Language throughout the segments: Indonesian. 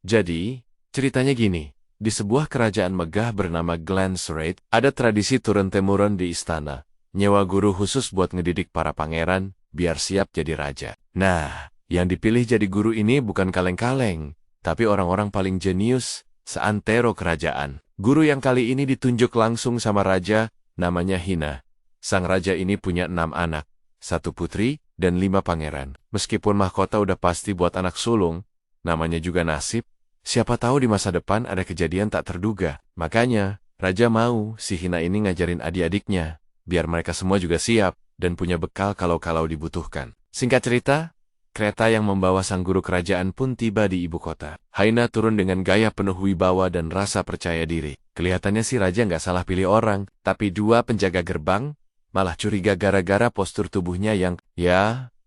Jadi, ceritanya gini. Di sebuah kerajaan megah bernama Glancerate, ada tradisi turun-temurun di istana. Nyewa guru khusus buat ngedidik para pangeran, biar siap jadi raja. Nah, yang dipilih jadi guru ini bukan kaleng-kaleng, tapi orang-orang paling jenius seantero kerajaan. Guru yang kali ini ditunjuk langsung sama raja, namanya Hina. Sang raja ini punya 6 anak, 1 putri, dan 5 pangeran. Meskipun mahkota udah pasti buat anak sulung, namanya juga nasib. Siapa tahu di masa depan ada kejadian tak terduga. Makanya, raja mau si Hina ini ngajarin adik-adiknya, biar mereka semua juga siap dan punya bekal kalau-kalau dibutuhkan. Singkat cerita, kereta yang membawa sang guru kerajaan pun tiba di ibu kota. Hina turun dengan gaya penuh wibawa dan rasa percaya diri. Kelihatannya si raja nggak salah pilih orang, tapi 2 penjaga gerbang malah curiga gara-gara postur tubuhnya yang,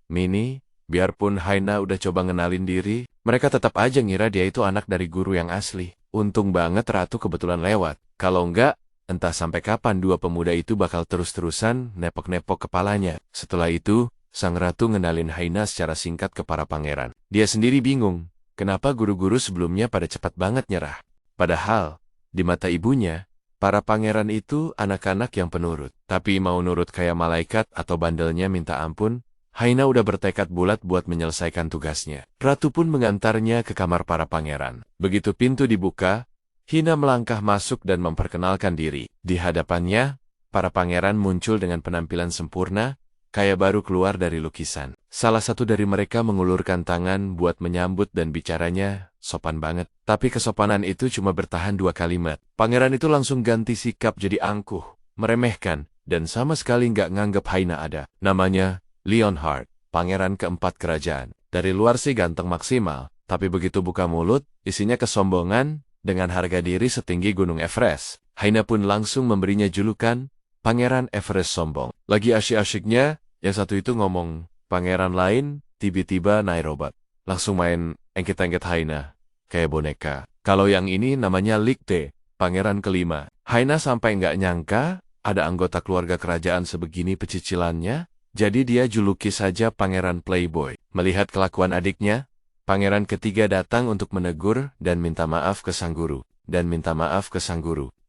mini. Biarpun Hina udah coba ngenalin diri, mereka tetap aja ngira dia itu anak dari guru yang asli. Untung banget ratu kebetulan lewat. Kalau enggak, entah sampai kapan 2 pemuda itu bakal terus-terusan nepok-nepok kepalanya. Setelah itu, sang ratu ngenalin Hina secara singkat ke para pangeran. Dia sendiri bingung, kenapa guru-guru sebelumnya pada cepat banget nyerah. Padahal, di mata ibunya, para pangeran itu anak-anak yang penurut. Tapi mau nurut kayak malaikat atau bandelnya minta ampun, Hina udah bertekad bulat buat menyelesaikan tugasnya. Ratu pun mengantarnya ke kamar para pangeran. Begitu pintu dibuka, Hina melangkah masuk dan memperkenalkan diri. Di hadapannya, para pangeran muncul dengan penampilan sempurna, kayak baru keluar dari lukisan. Salah satu dari mereka mengulurkan tangan buat menyambut dan bicaranya sopan banget. Tapi kesopanan itu cuma bertahan 2 kalimat. Pangeran itu langsung ganti sikap jadi angkuh, meremehkan, dan sama sekali nggak nganggep Hina ada. Namanya Leonhard, pangeran keempat kerajaan. Dari luar sih ganteng maksimal, tapi begitu buka mulut, isinya kesombongan dengan harga diri setinggi Gunung Everest. Hina pun langsung memberinya julukan Pangeran Everest Sombong. Lagi asyik-asyiknya, yang satu itu ngomong, pangeran lain tiba-tiba naik robot. Langsung main engket-engket Hina, kayak boneka. Kalau yang ini namanya Likte, pangeran kelima. Hina sampai nggak nyangka ada anggota keluarga kerajaan sebegini pecicilannya. Jadi dia juluki saja Pangeran Playboy. Melihat kelakuan adiknya, pangeran ketiga datang untuk menegur dan minta maaf ke sang guru.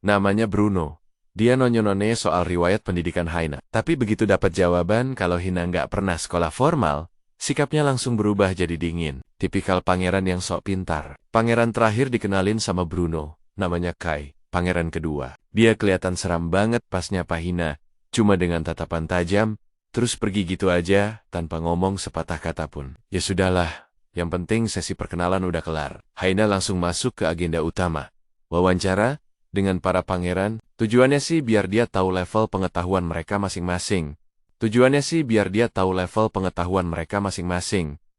Namanya Bruno. Dia nonyo-none soal riwayat pendidikan Hina. Tapi begitu dapat jawaban kalau Hina nggak pernah sekolah formal, sikapnya langsung berubah jadi dingin. Tipikal pangeran yang sok pintar. Pangeran terakhir dikenalin sama Bruno, namanya Kai, pangeran kedua. Dia kelihatan seram banget pas nyapa Hina, cuma dengan tatapan tajam, terus pergi gitu aja, tanpa ngomong sepatah kata pun. Ya sudahlah, yang penting sesi perkenalan udah kelar. Hina langsung masuk ke agenda utama. Wawancara dengan para pangeran, tujuannya sih biar dia tahu level pengetahuan mereka masing-masing.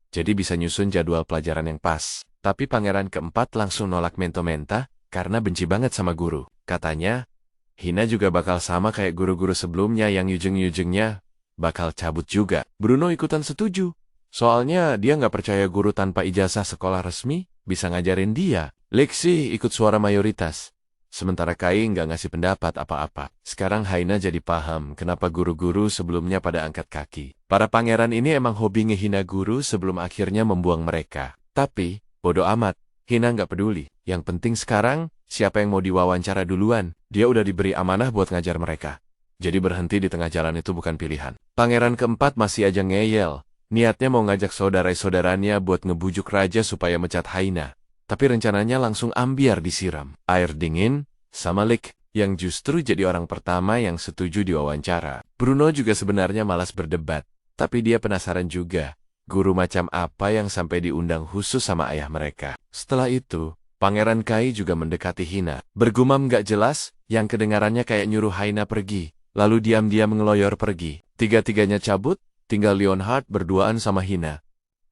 Jadi bisa nyusun jadwal pelajaran yang pas. Tapi pangeran keempat langsung nolak mento-menta, karena benci banget sama guru. Katanya, Hina juga bakal sama kayak guru-guru sebelumnya yang yujeng-yujengnya, bakal cabut juga. Bruno ikutan setuju. Soalnya dia nggak percaya guru tanpa ijazah sekolah resmi bisa ngajarin dia. Lexi ikut suara mayoritas. Sementara Kai nggak ngasih pendapat apa-apa. Sekarang Hina jadi paham kenapa guru-guru sebelumnya pada angkat kaki. Para pangeran ini emang hobi ngehina guru sebelum akhirnya membuang mereka. Tapi, bodo amat, Hina nggak peduli. Yang penting sekarang, siapa yang mau diwawancara duluan, dia udah diberi amanah buat ngajar mereka. Jadi berhenti di tengah jalan itu bukan pilihan. Pangeran keempat masih aja ngeyel. Niatnya mau ngajak saudara-saudaranya buat ngebujuk raja supaya mecat Hina. Tapi rencananya langsung ambiar disiram. Air dingin, sama Lick, yang justru jadi orang pertama yang setuju diwawancara. Bruno juga sebenarnya malas berdebat. Tapi dia penasaran juga, guru macam apa yang sampai diundang khusus sama ayah mereka. Setelah itu, Pangeran Kai juga mendekati Hina. Bergumam gak jelas, yang kedengarannya kayak nyuruh Hina pergi. Lalu diam-diam ngeloyor pergi. Tiga-tiganya cabut, tinggal Leonhard berduaan sama Hina.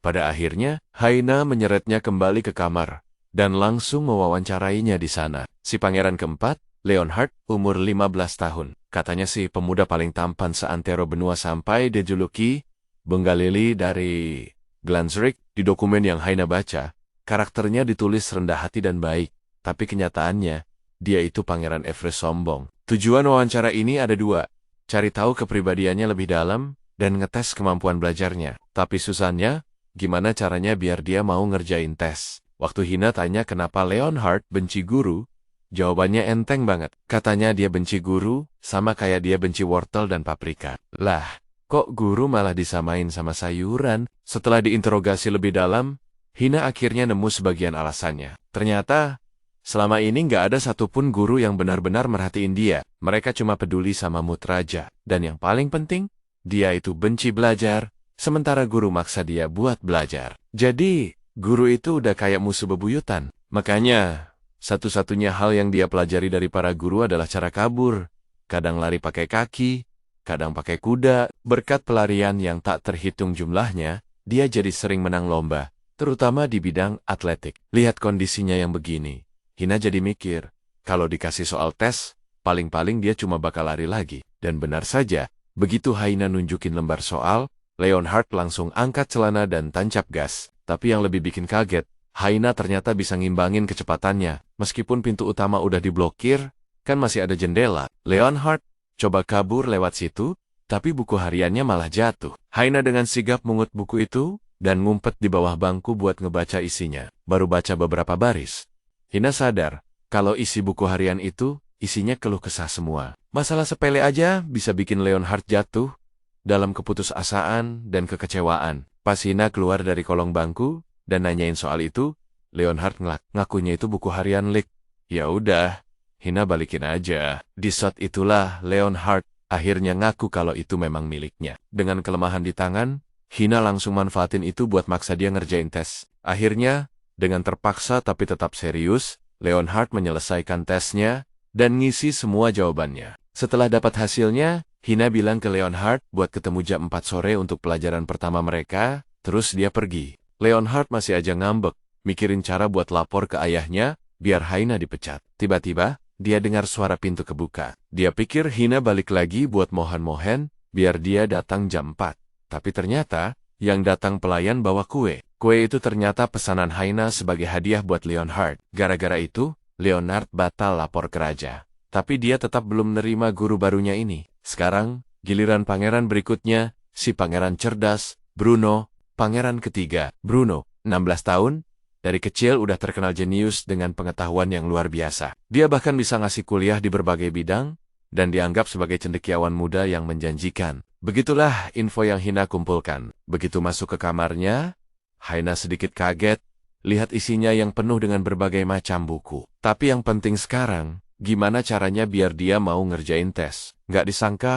Pada akhirnya, Hina menyeretnya kembali ke kamar, dan langsung mewawancarainya di sana. Si pangeran keempat, Leonhard, umur 15 tahun. Katanya si pemuda paling tampan seantero benua sampai dijuluki Benggalili dari Glancerate. Di dokumen yang Hina baca, karakternya ditulis rendah hati dan baik. Tapi kenyataannya, dia itu pangeran Everest sombong. Tujuan wawancara ini ada 2. Cari tahu kepribadiannya lebih dalam, dan ngetes kemampuan belajarnya. Tapi susahnya, gimana caranya biar dia mau ngerjain tes. Waktu Hina tanya kenapa Leonhard benci guru, jawabannya enteng banget. Katanya dia benci guru, sama kayak dia benci wortel dan paprika. Lah, kok guru malah disamain sama sayuran? Setelah diinterogasi lebih dalam, Hina akhirnya nemu sebagian alasannya. Ternyata, selama ini nggak ada satupun guru yang benar-benar merhatiin dia. Mereka cuma peduli sama mood Raja. Dan yang paling penting, dia itu benci belajar, sementara guru maksa dia buat belajar. Jadi, guru itu udah kayak musuh bebuyutan. Makanya, satu-satunya hal yang dia pelajari dari para guru adalah cara kabur. Kadang lari pakai kaki, kadang pakai kuda. Berkat pelarian yang tak terhitung jumlahnya, dia jadi sering menang lomba, terutama di bidang atletik. Lihat kondisinya yang begini, Hina jadi mikir, kalau dikasih soal tes, paling-paling dia cuma bakal lari lagi. Dan benar saja, begitu Hina nunjukin lembar soal, Leonhard langsung angkat celana dan tancap gas. Tapi yang lebih bikin kaget, Hina ternyata bisa ngimbangin kecepatannya. Meskipun pintu utama udah diblokir, kan masih ada jendela. Leonhard coba kabur lewat situ, tapi buku hariannya malah jatuh. Hina dengan sigap mengut buku itu, dan ngumpet di bawah bangku buat ngebaca isinya. Baru baca beberapa baris, Hina sadar, kalau isi buku harian itu, isinya keluh kesah semua. Masalah sepele aja bisa bikin Leonhard jatuh dalam keputusasaan dan kekecewaan. Pas Hina keluar dari kolong bangku dan nanyain soal itu, Leonhard ngakunya itu buku harian Lick. Ya udah, Hina balikin aja. Di saat itulah Leonhard akhirnya ngaku kalau itu memang miliknya. Dengan kelemahan di tangan, Hina langsung manfaatin itu buat maksa dia ngerjain tes. Akhirnya, dengan terpaksa tapi tetap serius, Leonhard menyelesaikan tesnya dan ngisi semua jawabannya. Setelah dapat hasilnya, Hina bilang ke Leonhard buat ketemu jam 4 sore untuk pelajaran pertama mereka, terus dia pergi. Leonhard masih aja ngambek, mikirin cara buat lapor ke ayahnya, biar Hina dipecat. Tiba-tiba, dia dengar suara pintu kebuka. Dia pikir Hina balik lagi buat mohan-mohan, biar dia datang jam 4. Tapi ternyata, yang datang pelayan bawa kue. Kue itu ternyata pesanan Hina sebagai hadiah buat Leonhard. Gara-gara itu, Leonhard batal lapor ke raja. Tapi dia tetap belum nerima guru barunya ini. Sekarang, giliran pangeran berikutnya, si pangeran cerdas, Bruno, pangeran ketiga. Bruno, 16 tahun, dari kecil udah terkenal jenius dengan pengetahuan yang luar biasa. Dia bahkan bisa ngasih kuliah di berbagai bidang, dan dianggap sebagai cendekiawan muda yang menjanjikan. Begitulah info yang Hina kumpulkan. Begitu masuk ke kamarnya, Hina sedikit kaget, lihat isinya yang penuh dengan berbagai macam buku. Tapi yang penting sekarang, gimana caranya biar dia mau ngerjain tes. Nggak disangka,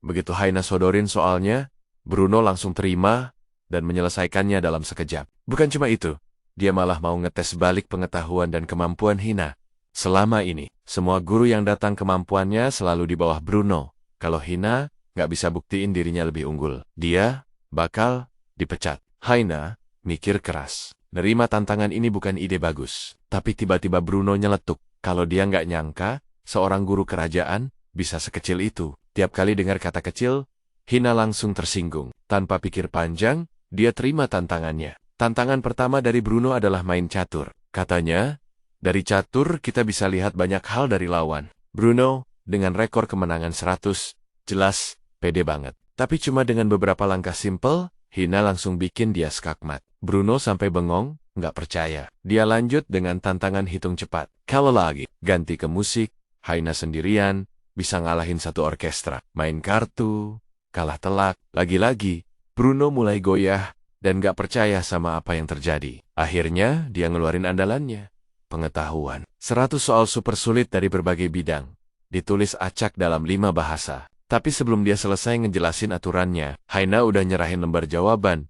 begitu Hina sodorin soalnya, Bruno langsung terima dan menyelesaikannya dalam sekejap. Bukan cuma itu, dia malah mau ngetes balik pengetahuan dan kemampuan Hina. Selama ini, semua guru yang datang kemampuannya selalu di bawah Bruno. Kalau Hina nggak bisa buktiin dirinya lebih unggul, dia bakal dipecat. Hina mikir keras. Nerima tantangan ini bukan ide bagus. Tapi tiba-tiba Bruno nyeletuk. Kalau dia nggak nyangka, seorang guru kerajaan bisa sekecil itu. Tiap kali dengar kata kecil, Hina langsung tersinggung. Tanpa pikir panjang, dia terima tantangannya. Tantangan pertama dari Bruno adalah main catur. Katanya, dari catur kita bisa lihat banyak hal dari lawan. Bruno, dengan rekor kemenangan 100, jelas, pede banget. Tapi cuma dengan beberapa langkah simpel, Hina langsung bikin dia skakmat. Bruno sampai bengong, nggak percaya. Dia lanjut dengan tantangan hitung cepat. Kalau lagi, ganti ke musik, Hina sendirian, bisa ngalahin satu orkestra. Main kartu, kalah telak. Lagi-lagi, Bruno mulai goyah, dan nggak percaya sama apa yang terjadi. Akhirnya, dia ngeluarin andalannya. Pengetahuan. 100 soal super sulit dari berbagai bidang. Ditulis acak dalam 5 bahasa. Tapi sebelum dia selesai ngejelasin aturannya, Hina udah nyerahin lembar jawaban.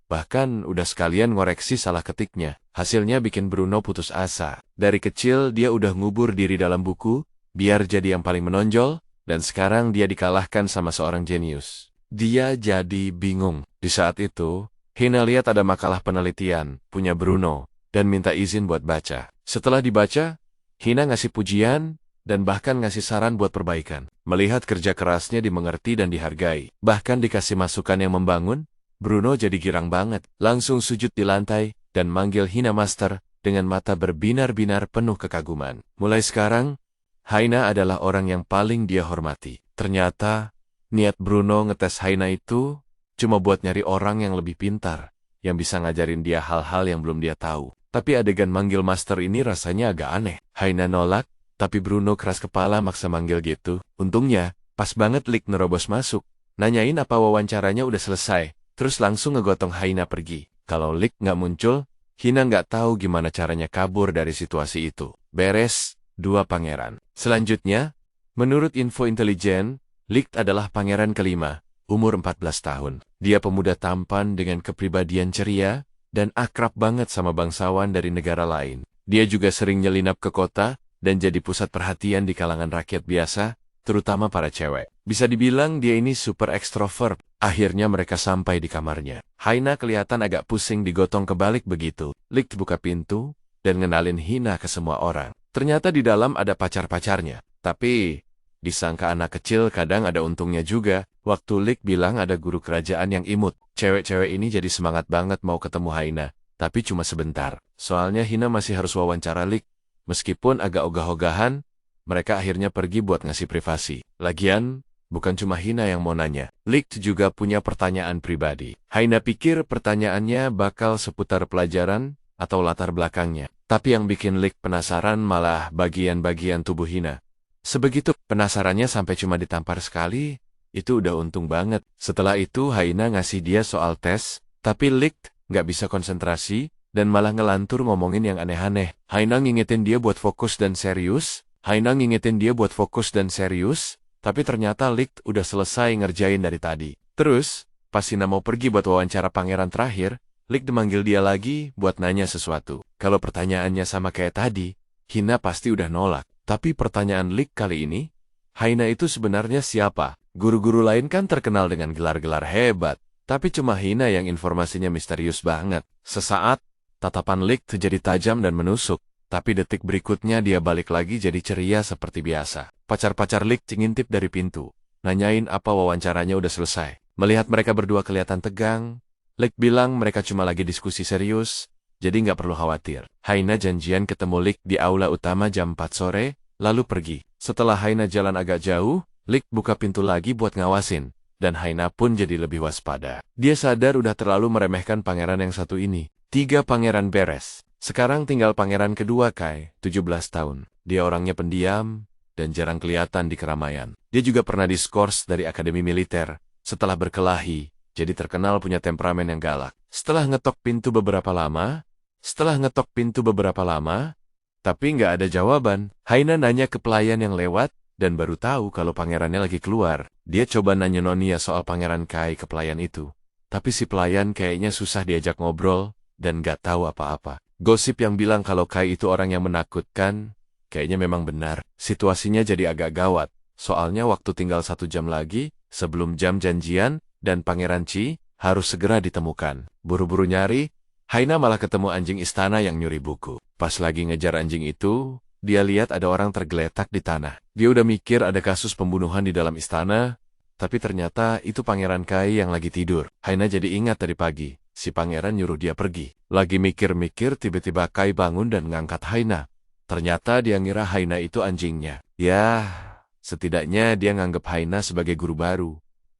Bahkan udah sekalian ngoreksi salah ketiknya. Hasilnya bikin Bruno putus asa. Dari kecil dia udah ngubur diri dalam buku, biar jadi yang paling menonjol, dan sekarang dia dikalahkan sama seorang jenius. Dia jadi bingung. Di saat itu, Hina lihat ada makalah penelitian, punya Bruno, dan minta izin buat baca. Setelah dibaca, Hina ngasih pujian, dan bahkan ngasih saran buat perbaikan. Melihat kerja kerasnya dimengerti dan dihargai, bahkan dikasih masukan yang membangun, Bruno jadi girang banget. Langsung sujud di lantai, dan manggil Hina Master, dengan mata berbinar-binar penuh kekaguman. Mulai sekarang, Hina adalah orang yang paling dia hormati. Ternyata, niat Bruno ngetes Hina itu, cuma buat nyari orang yang lebih pintar, yang bisa ngajarin dia hal-hal yang belum dia tahu. Tapi adegan manggil master ini rasanya agak aneh. Haina nolak, tapi Bruno keras kepala maksa manggil gitu. Untungnya, pas banget Lick nerobos masuk. Nanyain apa wawancaranya udah selesai, terus langsung ngegotong Haina pergi. Kalau Lick nggak muncul, Hina nggak tahu gimana caranya kabur dari situasi itu. Beres, 2 pangeran. Selanjutnya, menurut info intelijen, Lick adalah pangeran kelima, umur 14 tahun. Dia pemuda tampan dengan kepribadian ceria, dan akrab banget sama bangsawan dari negara lain. Dia juga sering nyelinap ke kota, dan jadi pusat perhatian di kalangan rakyat biasa, terutama para cewek. Bisa dibilang dia ini super ekstrovert. Akhirnya mereka sampai di kamarnya. Haina kelihatan agak pusing digotong kebalik begitu. Lick buka pintu, dan ngenalin Hina ke semua orang. Ternyata di dalam ada pacar-pacarnya. Tapi, disangka anak kecil kadang ada untungnya juga. Waktu Lick bilang ada guru kerajaan yang imut. Cewek-cewek ini jadi semangat banget mau ketemu Haina. Tapi cuma sebentar. Soalnya Hina masih harus wawancara Lick. Meskipun agak ogah-ogahan, mereka akhirnya pergi buat ngasih privasi. Lagian, bukan cuma Hina yang mau nanya. Lick juga punya pertanyaan pribadi. Haina pikir pertanyaannya bakal seputar pelajaran atau latar belakangnya. Tapi yang bikin Lick penasaran malah bagian-bagian tubuh Hina. Sebegitu penasarannya sampai cuma ditampar sekali, itu udah untung banget. Setelah itu Haina ngasih dia soal tes, tapi Lick nggak bisa konsentrasi, dan malah ngelantur ngomongin yang aneh-aneh. Haina ngingetin dia buat fokus dan serius, tapi ternyata Lick udah selesai ngerjain dari tadi. Terus, pas Hina mau pergi buat wawancara pangeran terakhir, Lick memanggil dia lagi buat nanya sesuatu. Kalau pertanyaannya sama kayak tadi, Hina pasti udah nolak. Tapi pertanyaan Lick kali ini, Haina itu sebenarnya siapa? Guru-guru lain kan terkenal dengan gelar-gelar hebat, tapi cuma Hina yang informasinya misterius banget. Sesaat, tatapan Lick jadi tajam dan menusuk. Tapi detik berikutnya dia balik lagi jadi ceria seperti biasa. Pacar-pacar Lick ngintip dari pintu, nanyain apa wawancaranya udah selesai. Melihat mereka berdua kelihatan tegang, Lick bilang mereka cuma lagi diskusi serius, jadi nggak perlu khawatir. Haina janjian ketemu Lick di aula utama jam 4 sore, lalu pergi. Setelah Haina jalan agak jauh, Lick buka pintu lagi buat ngawasin, dan Haina pun jadi lebih waspada. Dia sadar udah terlalu meremehkan pangeran yang satu ini. 3 pangeran beres. Sekarang tinggal pangeran kedua Kai, 17 tahun. Dia orangnya pendiam dan jarang kelihatan di keramaian. Dia juga pernah diskors dari akademi militer. Setelah berkelahi, jadi terkenal punya temperamen yang galak. Setelah ngetok pintu beberapa lama, tapi nggak ada jawaban. Haina nanya ke pelayan yang lewat, dan baru tahu kalau pangerannya lagi keluar. Dia coba nanya Nonia soal pangeran Kai ke pelayan itu. Tapi si pelayan kayaknya susah diajak ngobrol, dan nggak tahu apa-apa. Gosip yang bilang kalau Kai itu orang yang menakutkan, kayaknya memang benar. Situasinya jadi agak gawat, soalnya waktu tinggal 1 jam lagi, sebelum jam janjian, dan Pangeran Chi harus segera ditemukan. Buru-buru nyari, Haina malah ketemu anjing istana yang nyuri buku. Pas lagi ngejar anjing itu, dia lihat ada orang tergeletak di tanah. Dia udah mikir ada kasus pembunuhan di dalam istana, tapi ternyata itu Pangeran Kai yang lagi tidur. Haina jadi ingat tadi pagi. Si pangeran nyuruh dia pergi. Lagi mikir-mikir tiba-tiba Kai bangun dan ngangkat Haina. Ternyata dia ngira Haina itu anjingnya. Ya, setidaknya dia nganggep Haina sebagai guru baru.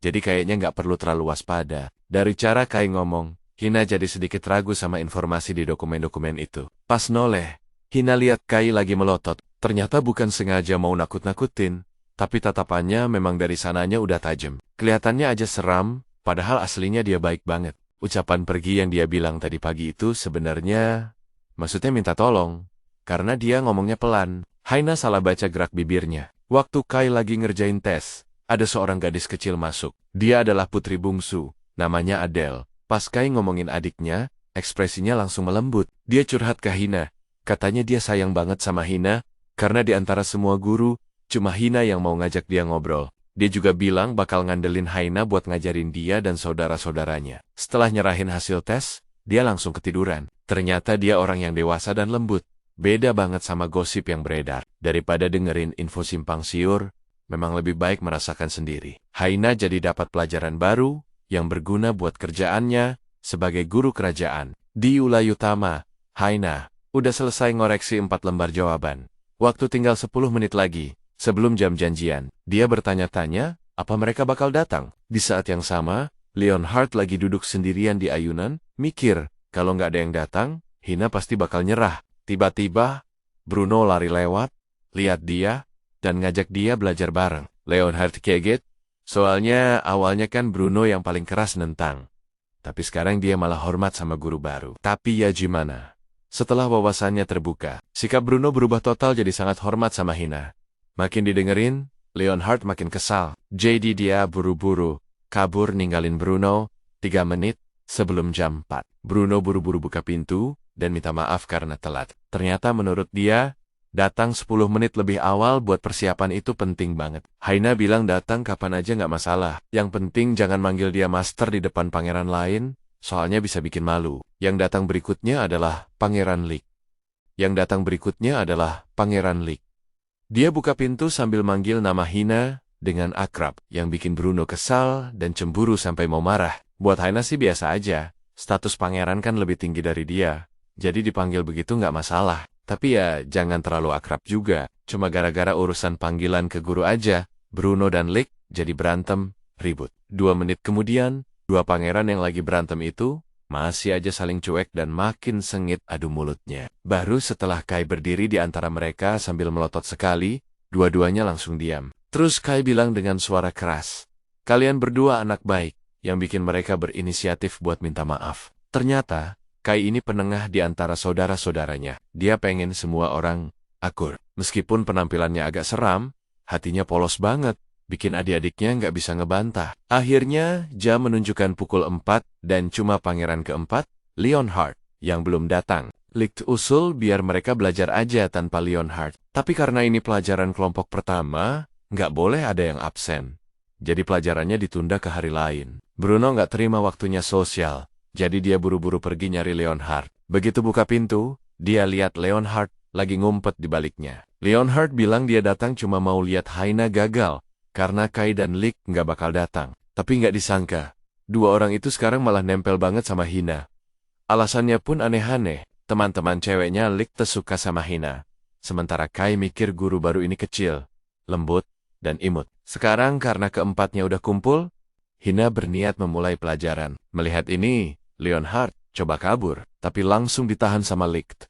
Jadi kayaknya nggak perlu terlalu waspada. Dari cara Kai ngomong, Hina jadi sedikit ragu sama informasi di dokumen-dokumen itu. Pas noleh, Hina lihat Kai lagi melotot. Ternyata bukan sengaja mau nakut-nakutin, tapi tatapannya memang dari sananya udah tajam. Kelihatannya aja seram, padahal aslinya dia baik banget. Ucapan pergi yang dia bilang tadi pagi itu sebenarnya maksudnya minta tolong, karena dia ngomongnya pelan. Haina salah baca gerak bibirnya. Waktu Kai lagi ngerjain tes, ada seorang gadis kecil masuk. Dia adalah putri bungsu, namanya Adele. Pas Kai ngomongin adiknya, ekspresinya langsung melembut. Dia curhat ke Hina. Katanya dia sayang banget sama Hina, karena di antara semua guru, cuma Hina yang mau ngajak dia ngobrol. Dia juga bilang bakal ngandelin Haina buat ngajarin dia dan saudara-saudaranya. Setelah nyerahin hasil tes, dia langsung ketiduran. Ternyata dia orang yang dewasa dan lembut. Beda banget sama gosip yang beredar. Daripada dengerin info simpang siur, memang lebih baik merasakan sendiri. Haina jadi dapat pelajaran baru, yang berguna buat kerjaannya, sebagai guru kerajaan. Di ulai utama, Haina udah selesai ngoreksi 4 lembar jawaban. Waktu tinggal 10 menit lagi. Sebelum jam janjian, dia bertanya-tanya, apa mereka bakal datang? Di saat yang sama, Leonhard lagi duduk sendirian di ayunan, mikir, kalau nggak ada yang datang, Hina pasti bakal nyerah. Tiba-tiba, Bruno lari lewat, lihat dia, dan ngajak dia belajar bareng. Leonhard kaget, soalnya awalnya kan Bruno yang paling keras nentang. Tapi sekarang dia malah hormat sama guru baru. Tapi ya gimana? Setelah wawasannya terbuka, sikap Bruno berubah total jadi sangat hormat sama Hina. Makin didengerin, Leonhard makin kesal. Jadi dia buru-buru kabur ninggalin Bruno 3 menit sebelum jam 4. Bruno buru-buru buka pintu dan minta maaf karena telat. Ternyata menurut dia, datang 10 menit lebih awal buat persiapan itu penting banget. Haina bilang datang kapan aja nggak masalah. Yang penting jangan manggil dia master di depan pangeran lain, soalnya bisa bikin malu. Yang datang berikutnya adalah Pangeran Lick. Dia buka pintu sambil manggil nama Hina dengan akrab, yang bikin Bruno kesal dan cemburu sampai mau marah. Buat Haina sih biasa aja, status pangeran kan lebih tinggi dari dia, jadi dipanggil begitu nggak masalah. Tapi ya jangan terlalu akrab juga, cuma gara-gara urusan panggilan ke guru aja, Bruno dan Lick jadi berantem, ribut. 2 menit kemudian, dua pangeran yang lagi berantem itu masih aja saling cuek dan makin sengit adu mulutnya. Baru setelah Kai berdiri di antara mereka sambil melotot sekali, dua-duanya langsung diam. Terus Kai bilang dengan suara keras, "Kalian berdua anak baik," yang bikin mereka berinisiatif buat minta maaf. Ternyata, Kai ini penengah di antara saudara-saudaranya. Dia pengen semua orang akur. Meskipun penampilannya agak seram, hatinya polos banget, bikin adik-adiknya nggak bisa ngebantah. Akhirnya, jam menunjukkan pukul 4 dan cuma pangeran keempat, Leonhard, yang belum datang. Lick usul biar mereka belajar aja tanpa Leonhard. Tapi karena ini pelajaran kelompok pertama, nggak boleh ada yang absen. Jadi pelajarannya ditunda ke hari lain. Bruno nggak terima waktunya sosial, jadi dia buru-buru pergi nyari Leonhard. Begitu buka pintu, dia lihat Leonhard lagi ngumpet di baliknya. Leonhard bilang dia datang cuma mau lihat Haina gagal, karena Kai dan Lick nggak bakal datang. Tapi nggak disangka, dua orang itu sekarang malah nempel banget sama Hina. Alasannya pun aneh-aneh, teman-teman ceweknya Lick suka sama Hina. Sementara Kai mikir guru baru ini kecil, lembut, dan imut. Sekarang karena keempatnya udah kumpul, Hina berniat memulai pelajaran. Melihat ini, Leonhard coba kabur, tapi langsung ditahan sama Lick.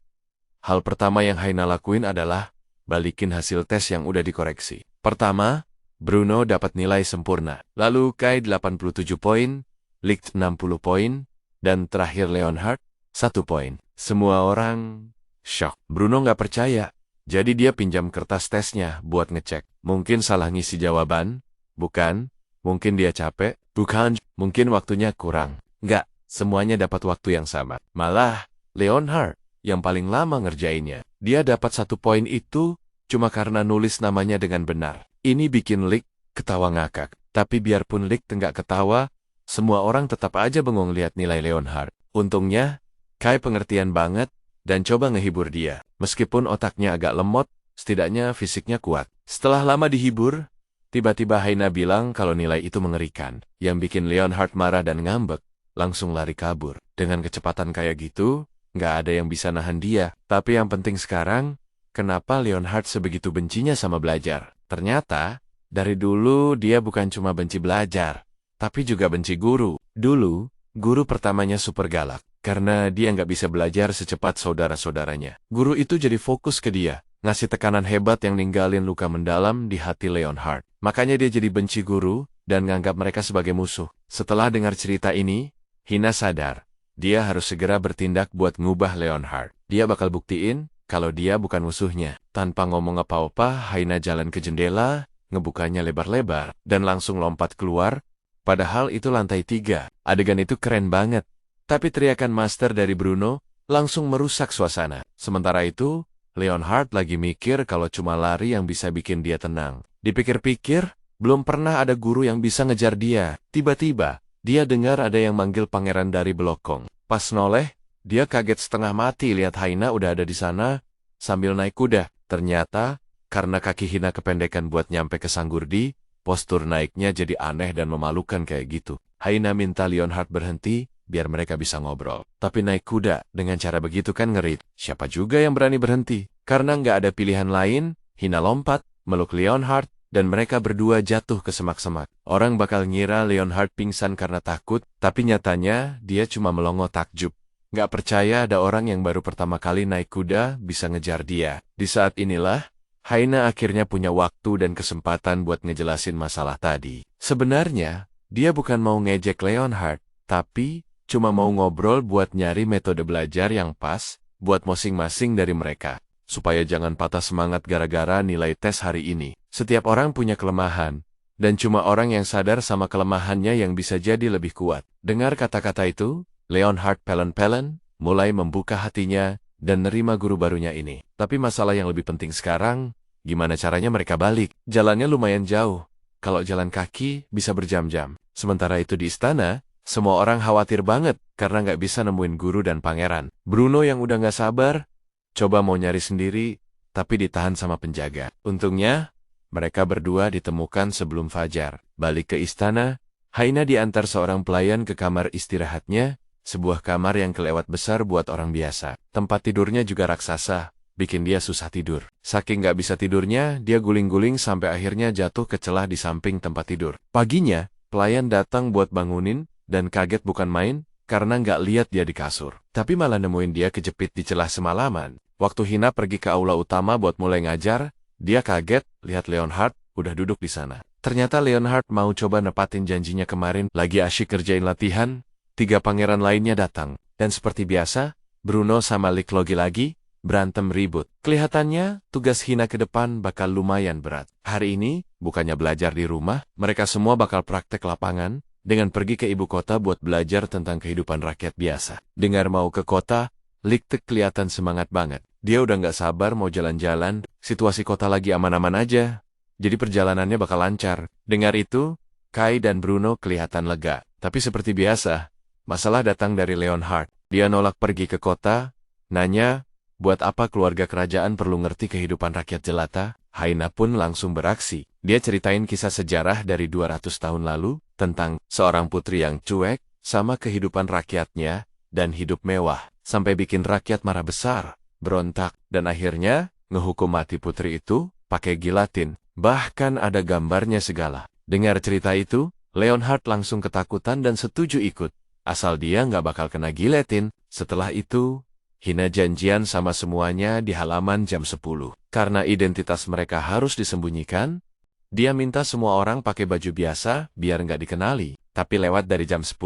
Hal pertama yang Haina lakuin adalah balikin hasil tes yang udah dikoreksi. Pertama, Bruno dapat nilai sempurna. Lalu Kai 87 poin, Lick 60 poin, dan terakhir Leonhard 1 poin. Semua orang shock. Bruno nggak percaya. Jadi dia pinjam kertas tesnya buat ngecek. Mungkin salah ngisi jawaban? Bukan. Mungkin dia capek? Bukan. Mungkin waktunya kurang? Nggak. Semuanya dapat waktu yang sama. Malah, Leonhard yang paling lama ngerjainnya. Dia dapat 1 poin itu cuma karena nulis namanya dengan benar. Ini bikin Lick ketawa ngakak. Tapi biarpun Lick nggak ketawa, semua orang tetap aja bengong lihat nilai Leonhard. Untungnya, Kai pengertian banget dan coba ngehibur dia. Meskipun otaknya agak lemot, setidaknya fisiknya kuat. Setelah lama dihibur, tiba-tiba Haina bilang kalau nilai itu mengerikan. Yang bikin Leonhard marah dan ngambek, langsung lari kabur. Dengan kecepatan kayak gitu, nggak ada yang bisa nahan dia. Tapi yang penting sekarang, kenapa Leonhard sebegitu bencinya sama belajar? Ternyata, dari dulu dia bukan cuma benci belajar, tapi juga benci guru. Dulu, guru pertamanya super galak. Karena dia nggak bisa belajar secepat saudara-saudaranya. Guru itu jadi fokus ke dia, ngasih tekanan hebat yang ninggalin luka mendalam di hati Leonhard. Makanya dia jadi benci guru, dan nganggap mereka sebagai musuh. Setelah dengar cerita ini, Hina sadar, dia harus segera bertindak buat ngubah Leonhard. Dia bakal buktiin, kalau dia bukan musuhnya. Tanpa ngomong apa-apa, Haina jalan ke jendela, ngebukanya lebar-lebar, dan langsung lompat keluar, padahal itu lantai 3. Adegan itu keren banget. Tapi teriakan master dari Bruno langsung merusak suasana. Sementara itu, Leonhard lagi mikir kalau cuma lari yang bisa bikin dia tenang. Dipikir-pikir, belum pernah ada guru yang bisa ngejar dia. Tiba-tiba, dia dengar ada yang manggil pangeran dari belokong. Pas noleh, dia kaget setengah mati lihat Haina udah ada di sana sambil naik kuda. Ternyata, karena kaki Hina kependekan buat nyampe ke Sanggurdi, postur naiknya jadi aneh dan memalukan kayak gitu. Haina minta Leonhard berhenti, biar mereka bisa ngobrol. Tapi naik kuda dengan cara begitu kan ngerit. Siapa juga yang berani berhenti? Karena nggak ada pilihan lain, Hina lompat, meluk Leonhard, dan mereka berdua jatuh ke semak-semak. Orang bakal ngira Leonhard pingsan karena takut, tapi nyatanya dia cuma melongo takjub. Nggak percaya ada orang yang baru pertama kali naik kuda bisa ngejar dia. Di saat inilah, Haina akhirnya punya waktu dan kesempatan buat ngejelasin masalah tadi. Sebenarnya, dia bukan mau ngejek Leonhard, tapi cuma mau ngobrol buat nyari metode belajar yang pas buat masing-masing dari mereka. Supaya jangan patah semangat gara-gara nilai tes hari ini. Setiap orang punya kelemahan, dan cuma orang yang sadar sama kelemahannya yang bisa jadi lebih kuat. Dengar kata-kata itu, Leonhard Pellen mulai membuka hatinya dan nerima guru barunya ini. Tapi masalah yang lebih penting sekarang, gimana caranya mereka balik? Jalannya lumayan jauh. Kalau jalan kaki, bisa berjam-jam. Sementara itu di istana, semua orang khawatir banget karena nggak bisa nemuin guru dan pangeran. Bruno yang udah nggak sabar, coba mau nyari sendiri, tapi ditahan sama penjaga. Untungnya, mereka berdua ditemukan sebelum fajar. Balik ke istana, Haina diantar seorang pelayan ke kamar istirahatnya, sebuah kamar yang kelewat besar buat orang biasa. Tempat tidurnya juga raksasa, bikin dia susah tidur. Saking nggak bisa tidurnya, dia guling-guling sampai akhirnya jatuh ke celah di samping tempat tidur. Paginya, pelayan datang buat bangunin, dan kaget bukan main, karena nggak lihat dia di kasur. Tapi malah nemuin dia kejepit di celah semalaman. Waktu Hina pergi ke aula utama buat mulai ngajar, dia kaget lihat Leonhard udah duduk di sana. Ternyata Leonhard mau coba nepatin janjinya kemarin. Lagi asyik kerjain latihan, 3 pangeran lainnya datang. Dan seperti biasa, Bruno sama Lick lagi berantem ribut. Kelihatannya, tugas Hina ke depan bakal lumayan berat. Hari ini, bukannya belajar di rumah, mereka semua bakal praktek lapangan, dengan pergi ke ibu kota buat belajar tentang kehidupan rakyat biasa. Dengar mau ke kota, Lick kelihatan semangat banget. Dia udah nggak sabar mau jalan-jalan, situasi kota lagi aman-aman aja, jadi perjalanannya bakal lancar. Dengar itu, Kai dan Bruno kelihatan lega. Tapi seperti biasa, masalah datang dari Leonhard. Dia nolak pergi ke kota, nanya, buat apa keluarga kerajaan perlu ngerti kehidupan rakyat jelata? Haina pun langsung beraksi. Dia ceritain kisah sejarah dari 200 tahun lalu, tentang seorang putri yang cuek, sama kehidupan rakyatnya, dan hidup mewah, sampai bikin rakyat marah besar, berontak, dan akhirnya, ngehukum mati putri itu, pakai gilatin. Bahkan ada gambarnya segala. Dengar cerita itu, Leonhard langsung ketakutan dan setuju ikut, asal dia nggak bakal kena giletin. Setelah itu, Hina janjian sama semuanya di halaman jam 10. Karena identitas mereka harus disembunyikan, dia minta semua orang pakai baju biasa biar nggak dikenali. Tapi lewat dari jam 10,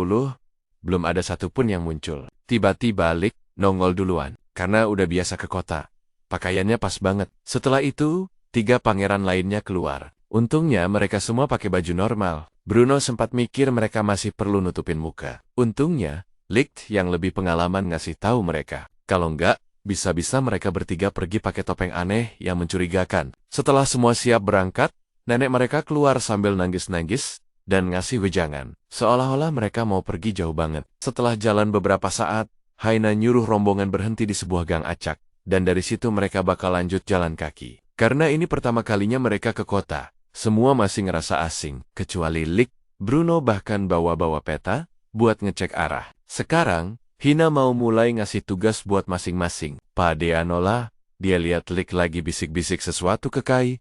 belum ada satupun yang muncul. Tiba-tiba Lick nongol duluan, karena udah biasa ke kota. Pakaiannya pas banget. Setelah itu, 3 pangeran lainnya keluar. Untungnya mereka semua pakai baju normal. Bruno sempat mikir mereka masih perlu nutupin muka. Untungnya, Lick yang lebih pengalaman ngasih tahu mereka. Kalau enggak, bisa-bisa mereka bertiga pergi pakai topeng aneh yang mencurigakan. Setelah semua siap berangkat, nenek mereka keluar sambil nangis-nangis dan ngasih wejangan. Seolah-olah mereka mau pergi jauh banget. Setelah jalan beberapa saat, Haina nyuruh rombongan berhenti di sebuah gang acak. Dan dari situ mereka bakal lanjut jalan kaki. Karena ini pertama kalinya mereka ke kota, semua masih ngerasa asing. Kecuali Lick, Bruno bahkan bawa-bawa peta buat ngecek arah. Sekarang, Hina mau mulai ngasih tugas buat masing-masing. Pada Anola, dia lihat Lick lagi bisik-bisik sesuatu ke Kai.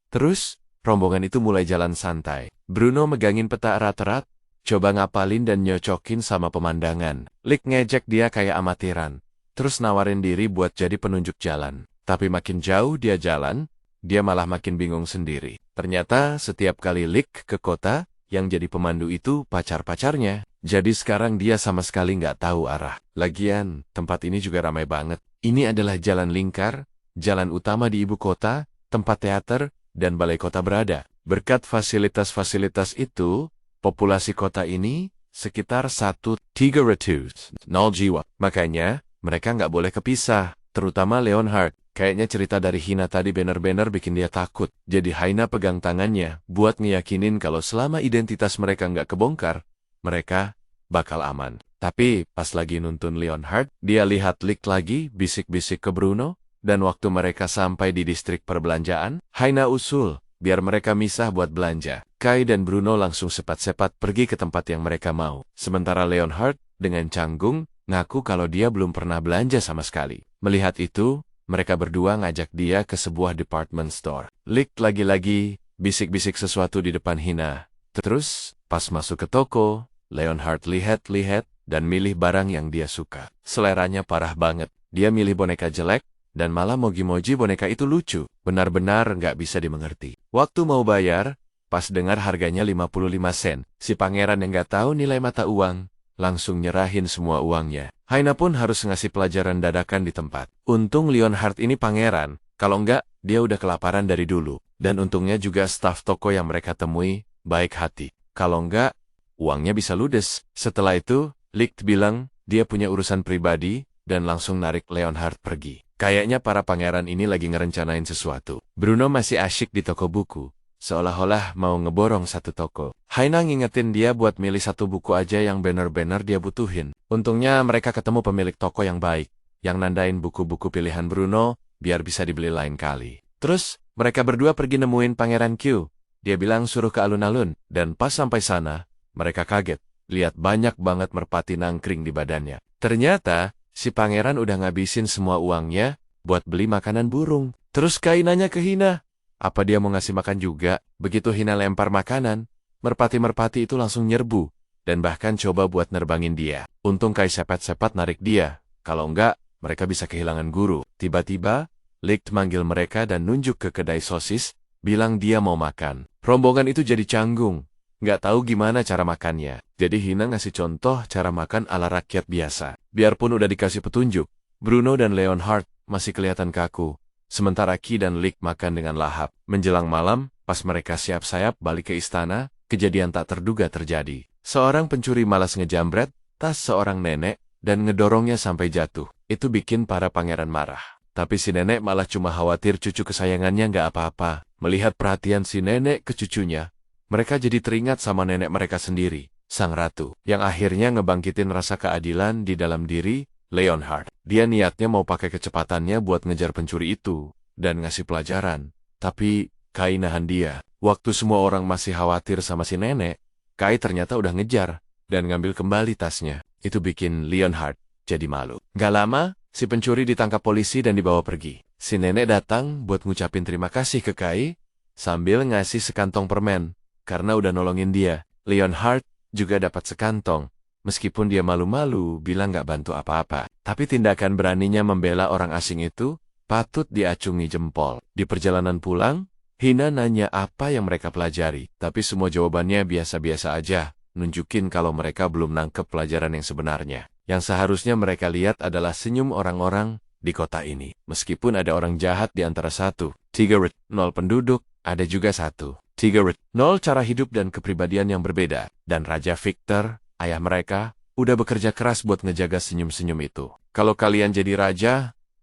Terus, rombongan itu mulai jalan santai. Bruno megangin peta erat-erat, coba ngapalin dan nyocokin sama pemandangan. Lick ngejek dia kayak amatiran, terus nawarin diri buat jadi penunjuk jalan. Tapi makin jauh dia jalan, dia malah makin bingung sendiri. Ternyata setiap kali Lick ke kota, yang jadi pemandu itu pacar-pacarnya. Jadi sekarang dia sama sekali nggak tahu arah. Lagian, tempat ini juga ramai banget. Ini adalah jalan lingkar, jalan utama di ibu kota, tempat teater, dan balai kota berada. Berkat fasilitas-fasilitas itu, populasi kota ini sekitar 1,300 jiwa. Makanya, mereka nggak boleh kepisah, terutama Leonhard. Kayaknya cerita dari Hina tadi bener-bener bikin dia takut. Jadi Haina pegang tangannya buat ngeyakinin kalau selama identitas mereka nggak kebongkar, mereka bakal aman. Tapi pas lagi nuntun Leonhard, dia lihat Lick lagi bisik-bisik ke Bruno, dan waktu mereka sampai di distrik perbelanjaan, Haina usul biar mereka misah buat belanja. Kai dan Bruno langsung sepat-sepat pergi ke tempat yang mereka mau. Sementara Leonhard dengan canggung ngaku kalau dia belum pernah belanja sama sekali. Melihat itu, mereka berdua ngajak dia ke sebuah department store. Lick lagi-lagi bisik-bisik sesuatu di depan Hina. Terus, pas masuk ke toko, Leonhard lihat-lihat, dan milih barang yang dia suka. Seleranya parah banget. Dia milih boneka jelek, dan malah moji-moji boneka itu lucu. Benar-benar nggak bisa dimengerti. Waktu mau bayar, pas dengar harganya 55 sen, si pangeran yang nggak tahu nilai mata uang, langsung nyerahin semua uangnya. Haina pun harus ngasih pelajaran dadakan di tempat. Untung Leonhard ini pangeran, kalau nggak, dia udah kelaparan dari dulu. Dan untungnya juga staf toko yang mereka temui, baik hati. Kalau nggak, uangnya bisa ludes. Setelah itu, Licht bilang, dia punya urusan pribadi, dan langsung narik Leonhard pergi. Kayaknya para pangeran ini lagi ngerencanain sesuatu. Bruno masih asyik di toko buku, seolah-olah mau ngeborong satu toko. Haina ngingetin dia buat milih satu buku aja yang bener-bener dia butuhin. Untungnya mereka ketemu pemilik toko yang baik, yang nandain buku-buku pilihan Bruno, biar bisa dibeli lain kali. Terus, mereka berdua pergi nemuin Pangeran Q. Dia bilang suruh ke alun-alun, dan pas sampai sana, mereka kaget. Lihat banyak banget merpati nangkring di badannya. Ternyata, si pangeran udah ngabisin semua uangnya buat beli makanan burung. Terus Kai nanya ke Hina, apa dia mau ngasih makan juga? Begitu Hina lempar makanan, merpati-merpati itu langsung nyerbu, dan bahkan coba buat nerbangin dia. Untung Kai sepet-sepet narik dia, kalau enggak, mereka bisa kehilangan guru. Tiba-tiba, Licht manggil mereka dan nunjuk ke kedai sosis, bilang dia mau makan. Rombongan itu jadi canggung, nggak tahu gimana cara makannya. Jadi Hina ngasih contoh cara makan ala rakyat biasa. Biarpun udah dikasih petunjuk, Bruno dan Leonhard masih kelihatan kaku. Sementara Ki dan Licht makan dengan lahap. Menjelang malam, pas mereka siap-siap balik ke istana, kejadian tak terduga terjadi. Seorang pencuri malas ngejambret tas seorang nenek dan ngedorongnya sampai jatuh. Itu bikin para pangeran marah. Tapi si nenek malah cuma khawatir cucu kesayangannya nggak apa-apa. Melihat perhatian si nenek ke cucunya, mereka jadi teringat sama nenek mereka sendiri, sang ratu, yang akhirnya ngebangkitin rasa keadilan di dalam diri Leonhard. Dia niatnya mau pakai kecepatannya buat ngejar pencuri itu dan ngasih pelajaran. Tapi Kai nahan dia. Waktu semua orang masih khawatir sama si nenek, Kai ternyata udah ngejar dan ngambil kembali tasnya. Itu bikin Leonhard jadi malu. Gak lama, si pencuri ditangkap polisi dan dibawa pergi. Si nenek datang buat ngucapin terima kasih ke Kai sambil ngasih sekantong permen karena udah nolongin dia. Leonhard juga dapat sekantong. Meskipun dia malu-malu bilang gak bantu apa-apa. Tapi tindakan beraninya membela orang asing itu patut diacungi jempol. Di perjalanan pulang, Hina nanya apa yang mereka pelajari. Tapi semua jawabannya biasa-biasa aja, nunjukin kalau mereka belum nangkep pelajaran yang sebenarnya. Yang seharusnya mereka lihat adalah senyum orang-orang di kota ini. Meskipun ada orang jahat di antara 1, 3, 0 penduduk, ada juga 1, 3, 0 cara hidup dan kepribadian yang berbeda. Dan Raja Victor, ayah mereka, udah bekerja keras buat ngejaga senyum-senyum itu. Kalau kalian jadi raja,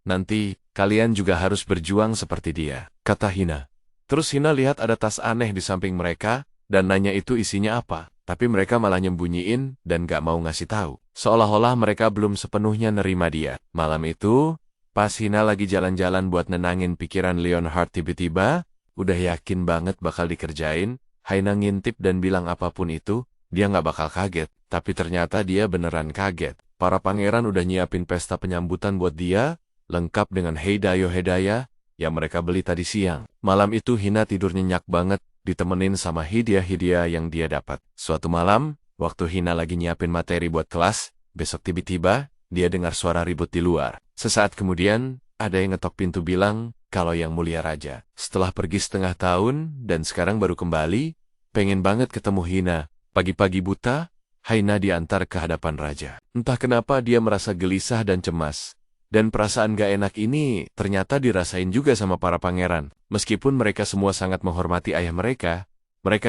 nanti kalian juga harus berjuang seperti dia, kata Hina. Terus Hina lihat ada tas aneh di samping mereka, dan nanya itu isinya apa. Tapi mereka malah nyembunyiin dan gak mau ngasih tahu. Seolah-olah mereka belum sepenuhnya nerima dia. Malam itu, pas Hina lagi jalan-jalan buat nenangin pikiran Leonhard, tiba-tiba, udah yakin banget bakal dikerjain, Hina ngintip dan bilang apapun itu, dia gak bakal kaget. Tapi ternyata dia beneran kaget. Para pangeran udah nyiapin pesta penyambutan buat dia, lengkap dengan hediah yang mereka beli tadi siang. Malam itu Hina tidur nyenyak banget, ditemenin sama hadiah-hadiah yang dia dapat. Suatu malam, waktu Hina lagi nyiapin materi buat kelas, besok tiba-tiba, dia dengar suara ribut di luar. Sesaat kemudian, ada yang ngetok pintu bilang, kalau yang mulia raja. Setelah pergi setengah tahun, dan sekarang baru kembali, pengen banget ketemu Hina. Pagi-pagi buta, Hina diantar ke hadapan raja. Entah kenapa dia merasa gelisah dan cemas. Dan perasaan gak enak ini ternyata dirasain juga sama para pangeran. Meskipun mereka semua sangat menghormati ayah mereka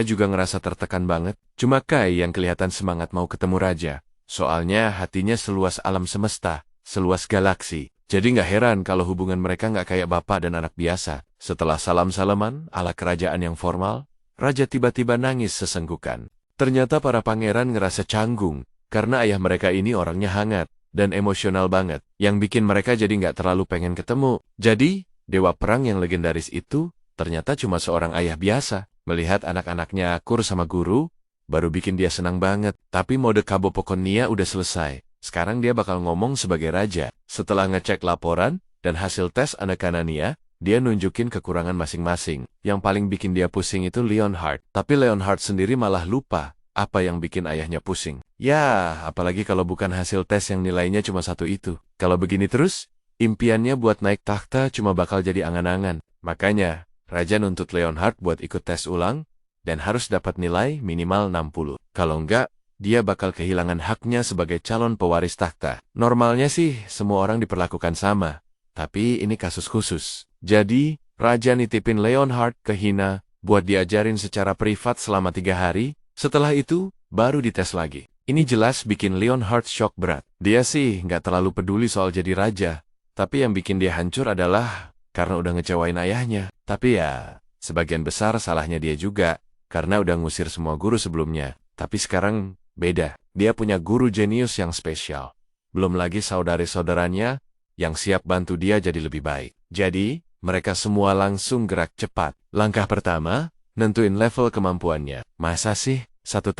juga ngerasa tertekan banget. Cuma Kai yang kelihatan semangat mau ketemu raja. Soalnya hatinya seluas alam semesta, seluas galaksi. Jadi gak heran kalau hubungan mereka gak kayak bapak dan anak biasa. Setelah salam-salaman ala kerajaan yang formal, raja tiba-tiba nangis sesenggukan. Ternyata para pangeran ngerasa canggung, karena ayah mereka ini orangnya hangat dan emosional banget, yang bikin mereka jadi nggak terlalu pengen ketemu. Jadi, dewa perang yang legendaris itu ternyata cuma seorang ayah biasa. Melihat anak-anaknya akur sama guru, baru bikin dia senang banget. Tapi mode Kabo Pokonia udah selesai. Sekarang dia bakal ngomong sebagai raja. Setelah ngecek laporan dan hasil tes anak-anaknya, dia nunjukin kekurangan masing-masing. Yang paling bikin dia pusing itu Leonhard. Tapi Leonhard sendiri malah lupa Apa yang bikin ayahnya pusing? Ya, apalagi kalau bukan hasil tes yang nilainya cuma satu itu. Kalau begini terus, impiannya buat naik takhta cuma bakal jadi angan-angan. Makanya, Raja nuntut Leonhard buat ikut tes ulang, dan harus dapat nilai minimal 60. Kalau enggak, dia bakal kehilangan haknya sebagai calon pewaris takhta. Normalnya sih, semua orang diperlakukan sama. Tapi ini kasus khusus. Jadi, Raja nitipin Leonhard ke Hina buat diajarin secara privat selama 3 hari. Setelah itu, baru dites lagi. Ini jelas bikin Leonhard shock berat. Dia sih nggak terlalu peduli soal jadi raja. Tapi yang bikin dia hancur adalah karena udah ngecewain ayahnya. Tapi ya, sebagian besar salahnya dia juga. Karena udah ngusir semua guru sebelumnya. Tapi sekarang beda. Dia punya guru jenius yang spesial. Belum lagi saudari-saudaranya yang siap bantu dia jadi lebih baik. Jadi, mereka semua langsung gerak cepat. Langkah pertama, nentuin level kemampuannya. Masa sih, 1+1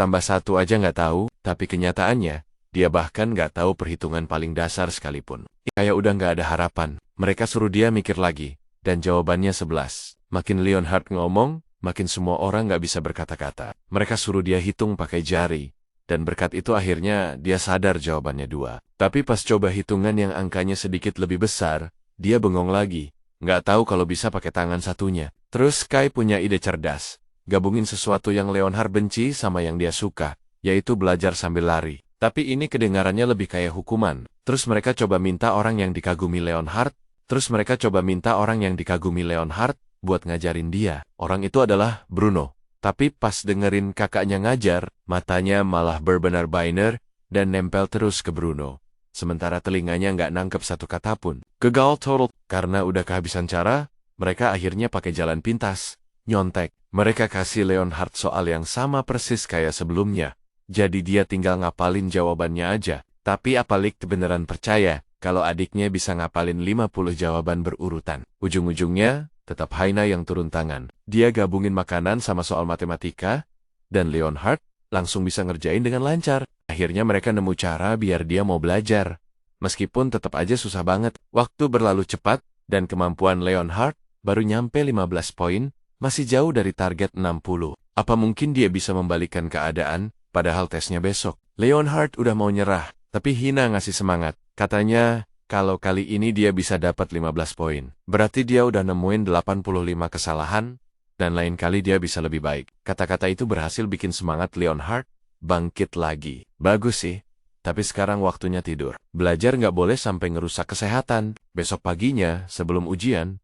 aja nggak tahu, tapi kenyataannya, dia bahkan nggak tahu perhitungan paling dasar sekalipun. Kayak udah nggak ada harapan. Mereka suruh dia mikir lagi, dan jawabannya 11. Makin Leonhard ngomong, makin semua orang nggak bisa berkata-kata. Mereka suruh dia hitung pakai jari, dan berkat itu akhirnya dia sadar jawabannya 2. Tapi pas coba hitungan yang angkanya sedikit lebih besar, dia bengong lagi. Nggak tahu kalau bisa pakai tangan satunya. Terus Kai punya ide cerdas. Gabungin sesuatu yang Leonhard benci sama yang dia suka, yaitu belajar sambil lari. Tapi ini kedengarannya lebih kayak hukuman. Terus mereka coba minta orang yang dikagumi Leonhard buat ngajarin dia. Orang itu adalah Bruno. Tapi pas dengerin kakaknya ngajar, matanya malah berbenar-benar dan nempel terus ke Bruno. Sementara telinganya nggak nangkep satu kata pun. Gagal total. Karena udah kehabisan cara, mereka akhirnya pakai jalan pintas. Nyontek. Mereka kasih Leonhard soal yang sama persis kayak sebelumnya. Jadi dia tinggal ngapalin jawabannya aja. Tapi Apalik beneran percaya kalau adiknya bisa ngapalin 50 jawaban berurutan. Ujung-ujungnya, tetap Haina yang turun tangan. Dia gabungin makanan sama soal matematika, dan Leonhard langsung bisa ngerjain dengan lancar. Akhirnya mereka nemu cara biar dia mau belajar. Meskipun tetap aja susah banget. Waktu berlalu cepat, dan kemampuan Leonhard baru nyampe 15 poin, masih jauh dari target 60. Apa mungkin dia bisa membalikan keadaan, padahal tesnya besok? Leonhard udah mau nyerah, tapi Hina ngasih semangat. Katanya, kalau kali ini dia bisa dapat 15 poin. Berarti dia udah nemuin 85 kesalahan, dan lain kali dia bisa lebih baik. Kata-kata itu berhasil bikin semangat Leonhard bangkit lagi. Bagus sih, tapi sekarang waktunya tidur. Belajar nggak boleh sampai ngerusak kesehatan. Besok paginya, sebelum ujian,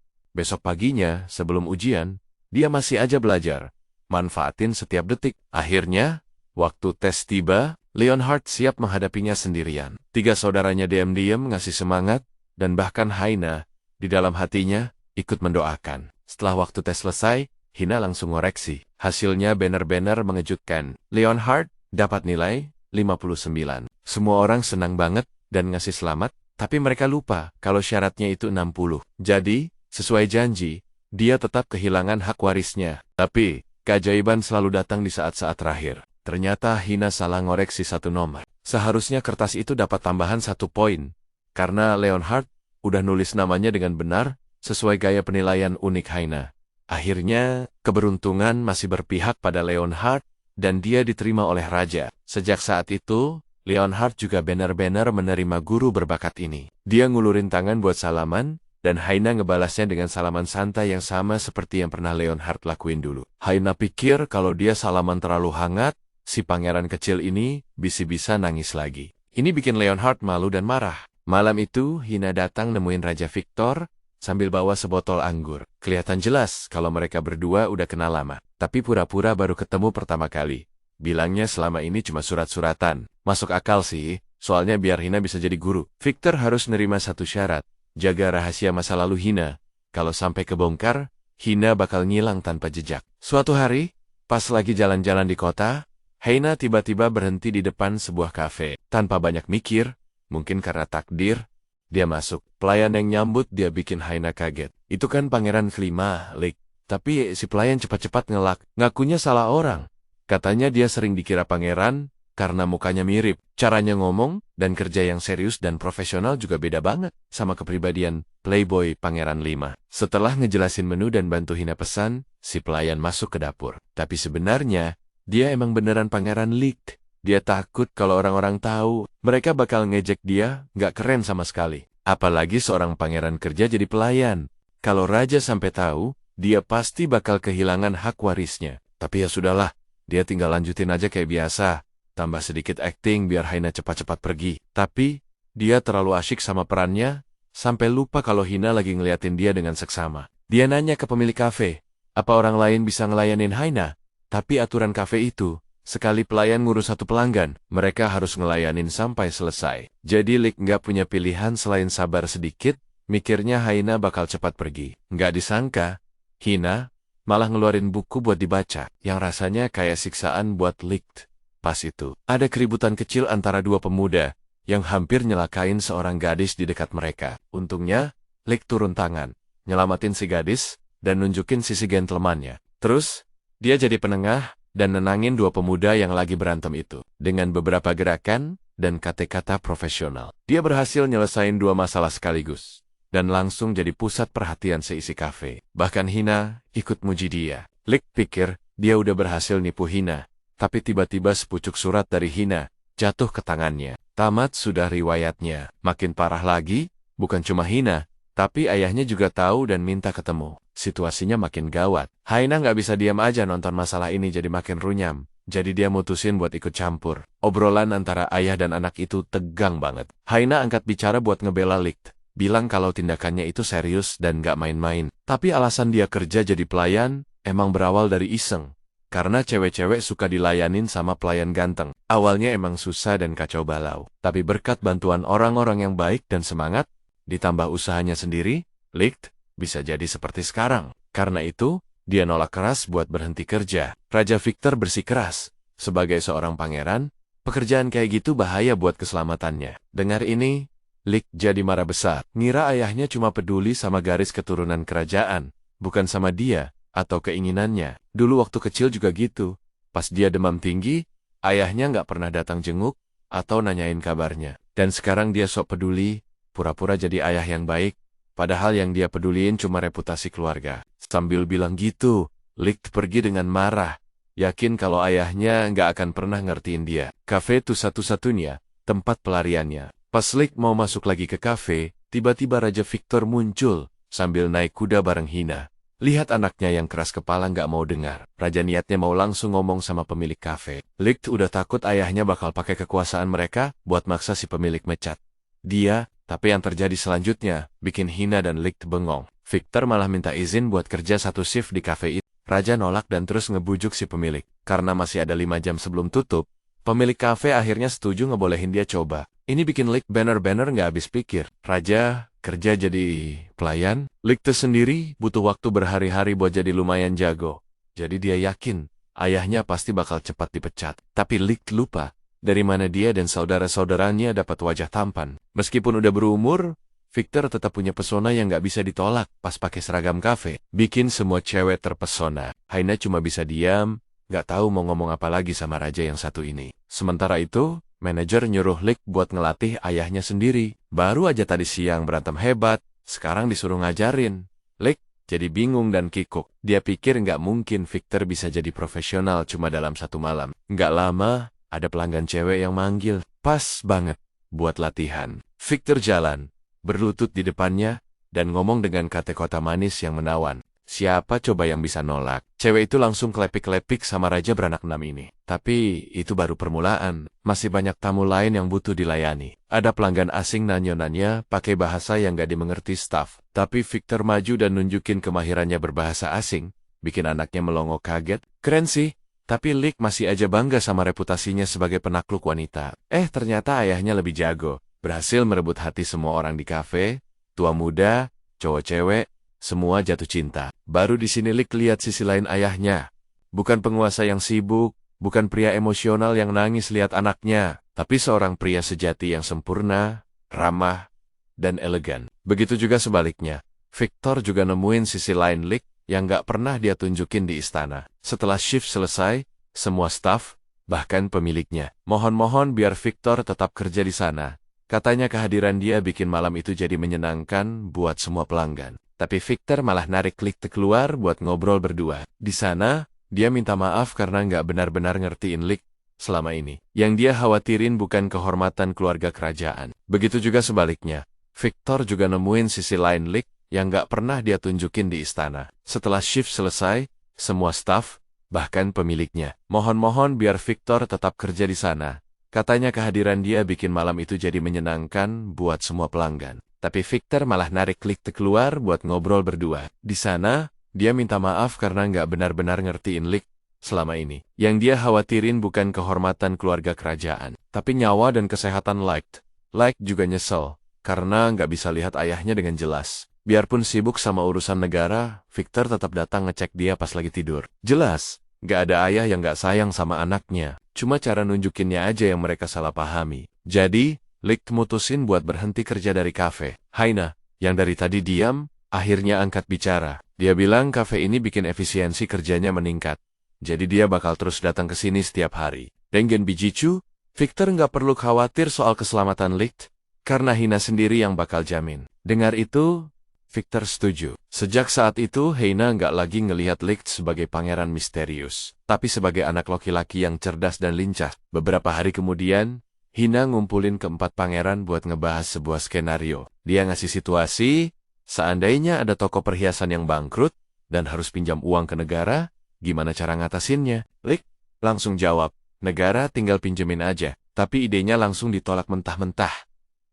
dia masih aja belajar. Manfaatin setiap detik. Akhirnya, waktu tes tiba, Leonhard siap menghadapinya sendirian. 3 saudaranya diam-diam ngasih semangat, dan bahkan Haina, di dalam hatinya, ikut mendoakan. Setelah waktu tes selesai, Hina langsung ngoreksi. Hasilnya benar-benar mengejutkan. Leonhard dapat nilai 59. Semua orang senang banget dan ngasih selamat, tapi mereka lupa kalau syaratnya itu 60. Jadi, sesuai janji, dia tetap kehilangan hak warisnya. Tapi, keajaiban selalu datang di saat-saat terakhir. Ternyata Hina salah ngoreksi 1 nomor. Seharusnya kertas itu dapat tambahan 1 poin. Karena Leonhard udah nulis namanya dengan benar, sesuai gaya penilaian unik Haina. Akhirnya, keberuntungan masih berpihak pada Leonhard, dan dia diterima oleh raja. Sejak saat itu, Leonhard juga benar-benar menerima guru berbakat ini. Dia ngulurin tangan buat salaman, dan Haina ngebalasnya dengan salaman santai yang sama seperti yang pernah Leonhard lakuin dulu. Haina pikir kalau dia salaman terlalu hangat, si pangeran kecil ini bisa-bisa nangis lagi. Ini bikin Leonhard malu dan marah. Malam itu, Hina datang nemuin Raja Victor sambil bawa sebotol anggur. Kelihatan jelas kalau mereka berdua udah kenal lama. Tapi pura-pura baru ketemu pertama kali. Bilangnya selama ini cuma surat-suratan. Masuk akal sih, soalnya biar Hina bisa jadi guru. Victor harus nerima satu syarat. Jaga rahasia masa lalu Hina. Kalau sampai kebongkar, Hina bakal ngilang tanpa jejak. Suatu hari, pas lagi jalan-jalan di kota, Haina tiba-tiba berhenti di depan sebuah kafe. Tanpa banyak mikir, mungkin karena takdir, dia masuk. Pelayan yang nyambut dia bikin Haina kaget. Itu kan pangeran kelima, Lik. Tapi si pelayan cepat-cepat ngelak. Ngakunya salah orang. Katanya dia sering dikira pangeran karena mukanya mirip. Caranya ngomong dan kerja yang serius dan profesional juga beda banget sama kepribadian playboy pangeran 5. Setelah ngejelasin menu dan bantu Hina pesan, si pelayan masuk ke dapur. Tapi sebenarnya, Dia emang beneran Pangeran Licht. Dia takut kalau orang-orang tahu, mereka bakal ngejek dia, nggak keren sama sekali. Apalagi seorang pangeran kerja jadi pelayan. Kalau raja sampai tahu, dia pasti bakal kehilangan hak warisnya. Tapi ya sudahlah, dia tinggal lanjutin aja kayak biasa. Tambah sedikit acting biar Hina cepat-cepat pergi. Tapi, dia terlalu asyik sama perannya, sampai lupa kalau Hina lagi ngeliatin dia dengan seksama. Dia nanya ke pemilik kafe, apa orang lain bisa ngelayanin Hina? Tapi aturan kafe itu, sekali pelayan ngurus satu pelanggan, mereka harus ngelayanin sampai selesai. Jadi Licht nggak punya pilihan selain sabar sedikit, mikirnya Hina bakal cepat pergi. Nggak disangka, Hina malah ngeluarin buku buat dibaca, yang rasanya kayak siksaan buat Licht. Pas itu, ada keributan kecil antara dua pemuda, yang hampir nyelakain seorang gadis di dekat mereka. Untungnya, Licht turun tangan, nyelamatin si gadis, dan nunjukin sisi gentlemannya. Terus, dia jadi penengah, dan nenangin dua pemuda yang lagi berantem itu. Dengan beberapa gerakan dan kata-kata profesional, dia berhasil nyelesain dua masalah sekaligus. Dan langsung jadi pusat perhatian seisi kafe. Bahkan Hina ikut muji dia. Licht pikir dia udah berhasil nipu Hina. Tapi tiba-tiba sepucuk surat dari Hina jatuh ke tangannya. Tamat sudah riwayatnya. Makin parah lagi, bukan cuma Hina, tapi ayahnya juga tahu dan minta ketemu. Situasinya makin gawat. Hina nggak bisa diam aja nonton masalah ini jadi makin runyam. Jadi dia mutusin buat ikut campur. Obrolan antara ayah dan anak itu tegang banget. Hina angkat bicara buat ngebela Licht. Bilang kalau tindakannya itu serius dan nggak main-main. Tapi alasan dia kerja jadi pelayan emang berawal dari iseng. Karena cewek-cewek suka dilayanin sama pelayan ganteng. Awalnya emang susah dan kacau balau. Tapi berkat bantuan orang-orang yang baik dan semangat, ditambah usahanya sendiri, Licht bisa jadi seperti sekarang. Karena itu, dia nolak keras buat berhenti kerja. Raja Victor bersikeras. Sebagai seorang pangeran, pekerjaan kayak gitu bahaya buat keselamatannya. Dengar ini, Licht jadi marah besar. Ngira ayahnya cuma peduli sama garis keturunan kerajaan, bukan sama dia atau keinginannya. Dulu waktu kecil juga gitu. Pas dia demam tinggi, ayahnya nggak pernah datang jenguk atau nanyain kabarnya. Dan sekarang dia sok peduli, pura-pura jadi ayah yang baik, padahal yang dia peduliin cuma reputasi keluarga. Sambil bilang gitu, Licht pergi dengan marah, yakin kalau ayahnya nggak akan pernah ngertiin dia. Kafe itu satu-satunya tempat pelariannya. Pas Licht mau masuk lagi ke kafe, tiba-tiba Raja Victor muncul sambil naik kuda bareng Hina. Lihat anaknya yang keras kepala nggak mau dengar. Raja niatnya mau langsung ngomong sama pemilik kafe. Licht udah takut ayahnya bakal pakai kekuasaan mereka buat maksa si pemilik mecat dia, tapi yang terjadi selanjutnya bikin Hina dan Licht bengong. Victor malah minta izin buat kerja satu shift di kafe itu. Raja nolak dan terus ngebujuk si pemilik. Karena masih ada 5 jam sebelum tutup, pemilik kafe akhirnya setuju ngebolehin dia coba. Ini bikin Licht bener-bener nggak habis pikir. Raja kerja jadi pelayan, Licht sendiri butuh waktu berhari-hari buat jadi lumayan jago. Jadi dia yakin ayahnya pasti bakal cepat dipecat. Tapi Licht lupa dari mana dia dan saudara-saudaranya dapat wajah tampan. Meskipun udah berumur, Victor tetap punya pesona yang nggak bisa ditolak pas pakai seragam kafe. Bikin semua cewek terpesona. Hina cuma bisa diam, nggak tahu mau ngomong apa lagi sama raja yang satu ini. Sementara itu, manajer nyuruh Licht buat ngelatih ayahnya sendiri. Baru aja tadi siang berantem hebat, sekarang disuruh ngajarin. Licht jadi bingung dan kikuk. Dia pikir nggak mungkin Victor bisa jadi profesional cuma dalam satu malam. Nggak lama, ada pelanggan cewek yang manggil. Pas banget buat latihan. Victor jalan, berlutut di depannya, dan ngomong dengan kata-kata manis yang menawan. Siapa coba yang bisa nolak? Cewek itu langsung kelepik-kelepik sama raja beranak 6 ini. Tapi itu baru permulaan. Masih banyak tamu lain yang butuh dilayani. Ada pelanggan asing nanya-nanya pakai bahasa yang gak dimengerti staf. Tapi Victor maju dan nunjukin kemahirannya berbahasa asing. Bikin anaknya melongo kaget. Keren sih. Tapi Licht masih aja bangga sama reputasinya sebagai penakluk wanita. Ternyata ayahnya lebih jago. Berhasil merebut hati semua orang di kafe. Tua muda, cowok cewek, semua jatuh cinta. Baru di sini Licht lihat sisi lain ayahnya. Bukan penguasa yang sibuk, bukan pria emosional yang nangis lihat anaknya, tapi seorang pria sejati yang sempurna, ramah, dan elegan. Begitu juga sebaliknya. Victor juga nemuin sisi lain Licht yang gak pernah dia tunjukin di istana. Setelah shift selesai, semua staf, bahkan pemiliknya, mohon-mohon biar Victor tetap kerja di sana. Katanya kehadiran dia bikin malam itu jadi menyenangkan buat semua pelanggan. Tapi Victor malah narik Licht keluar buat ngobrol berdua. Di sana, dia minta maaf karena nggak benar-benar ngertiin Lik selama ini. Yang dia khawatirin bukan kehormatan keluarga kerajaan. Begitu juga sebaliknya. Victor juga nemuin sisi lain Lik yang nggak pernah dia tunjukin di istana. Setelah shift selesai, semua staf, bahkan pemiliknya, mohon-mohon biar Victor tetap kerja di sana. Katanya kehadiran dia bikin malam itu jadi menyenangkan buat semua pelanggan. Tapi Victor malah narik Lik keluar buat ngobrol berdua. Di sana, dia minta maaf karena nggak benar-benar ngertiin Lik selama ini. Yang dia khawatirin bukan kehormatan keluarga kerajaan, tapi nyawa dan kesehatan Lik. Lik juga nyesel, karena nggak bisa lihat ayahnya dengan jelas. Biarpun sibuk sama urusan negara, Victor tetap datang ngecek dia pas lagi tidur. Jelas, nggak ada ayah yang nggak sayang sama anaknya. Cuma cara nunjukinnya aja yang mereka salah pahami. Jadi, Lik mutusin buat berhenti kerja dari kafe. Haina, yang dari tadi diam, akhirnya angkat bicara. Dia bilang kafe ini bikin efisiensi kerjanya meningkat. Jadi dia bakal terus datang ke sini setiap hari. Dengan bijicu, Victor nggak perlu khawatir soal keselamatan Lik, karena Hina sendiri yang bakal jamin. Dengar itu, Victor setuju. Sejak saat itu, Hina nggak lagi ngelihat Lik sebagai pangeran misterius, tapi sebagai anak laki-laki yang cerdas dan lincah. Beberapa hari kemudian, Hina ngumpulin keempat pangeran buat ngebahas sebuah skenario. Dia ngasih situasi, seandainya ada toko perhiasan yang bangkrut dan harus pinjam uang ke negara, gimana cara ngatasinnya? Lik langsung jawab, negara tinggal pinjemin aja. Tapi idenya langsung ditolak mentah-mentah.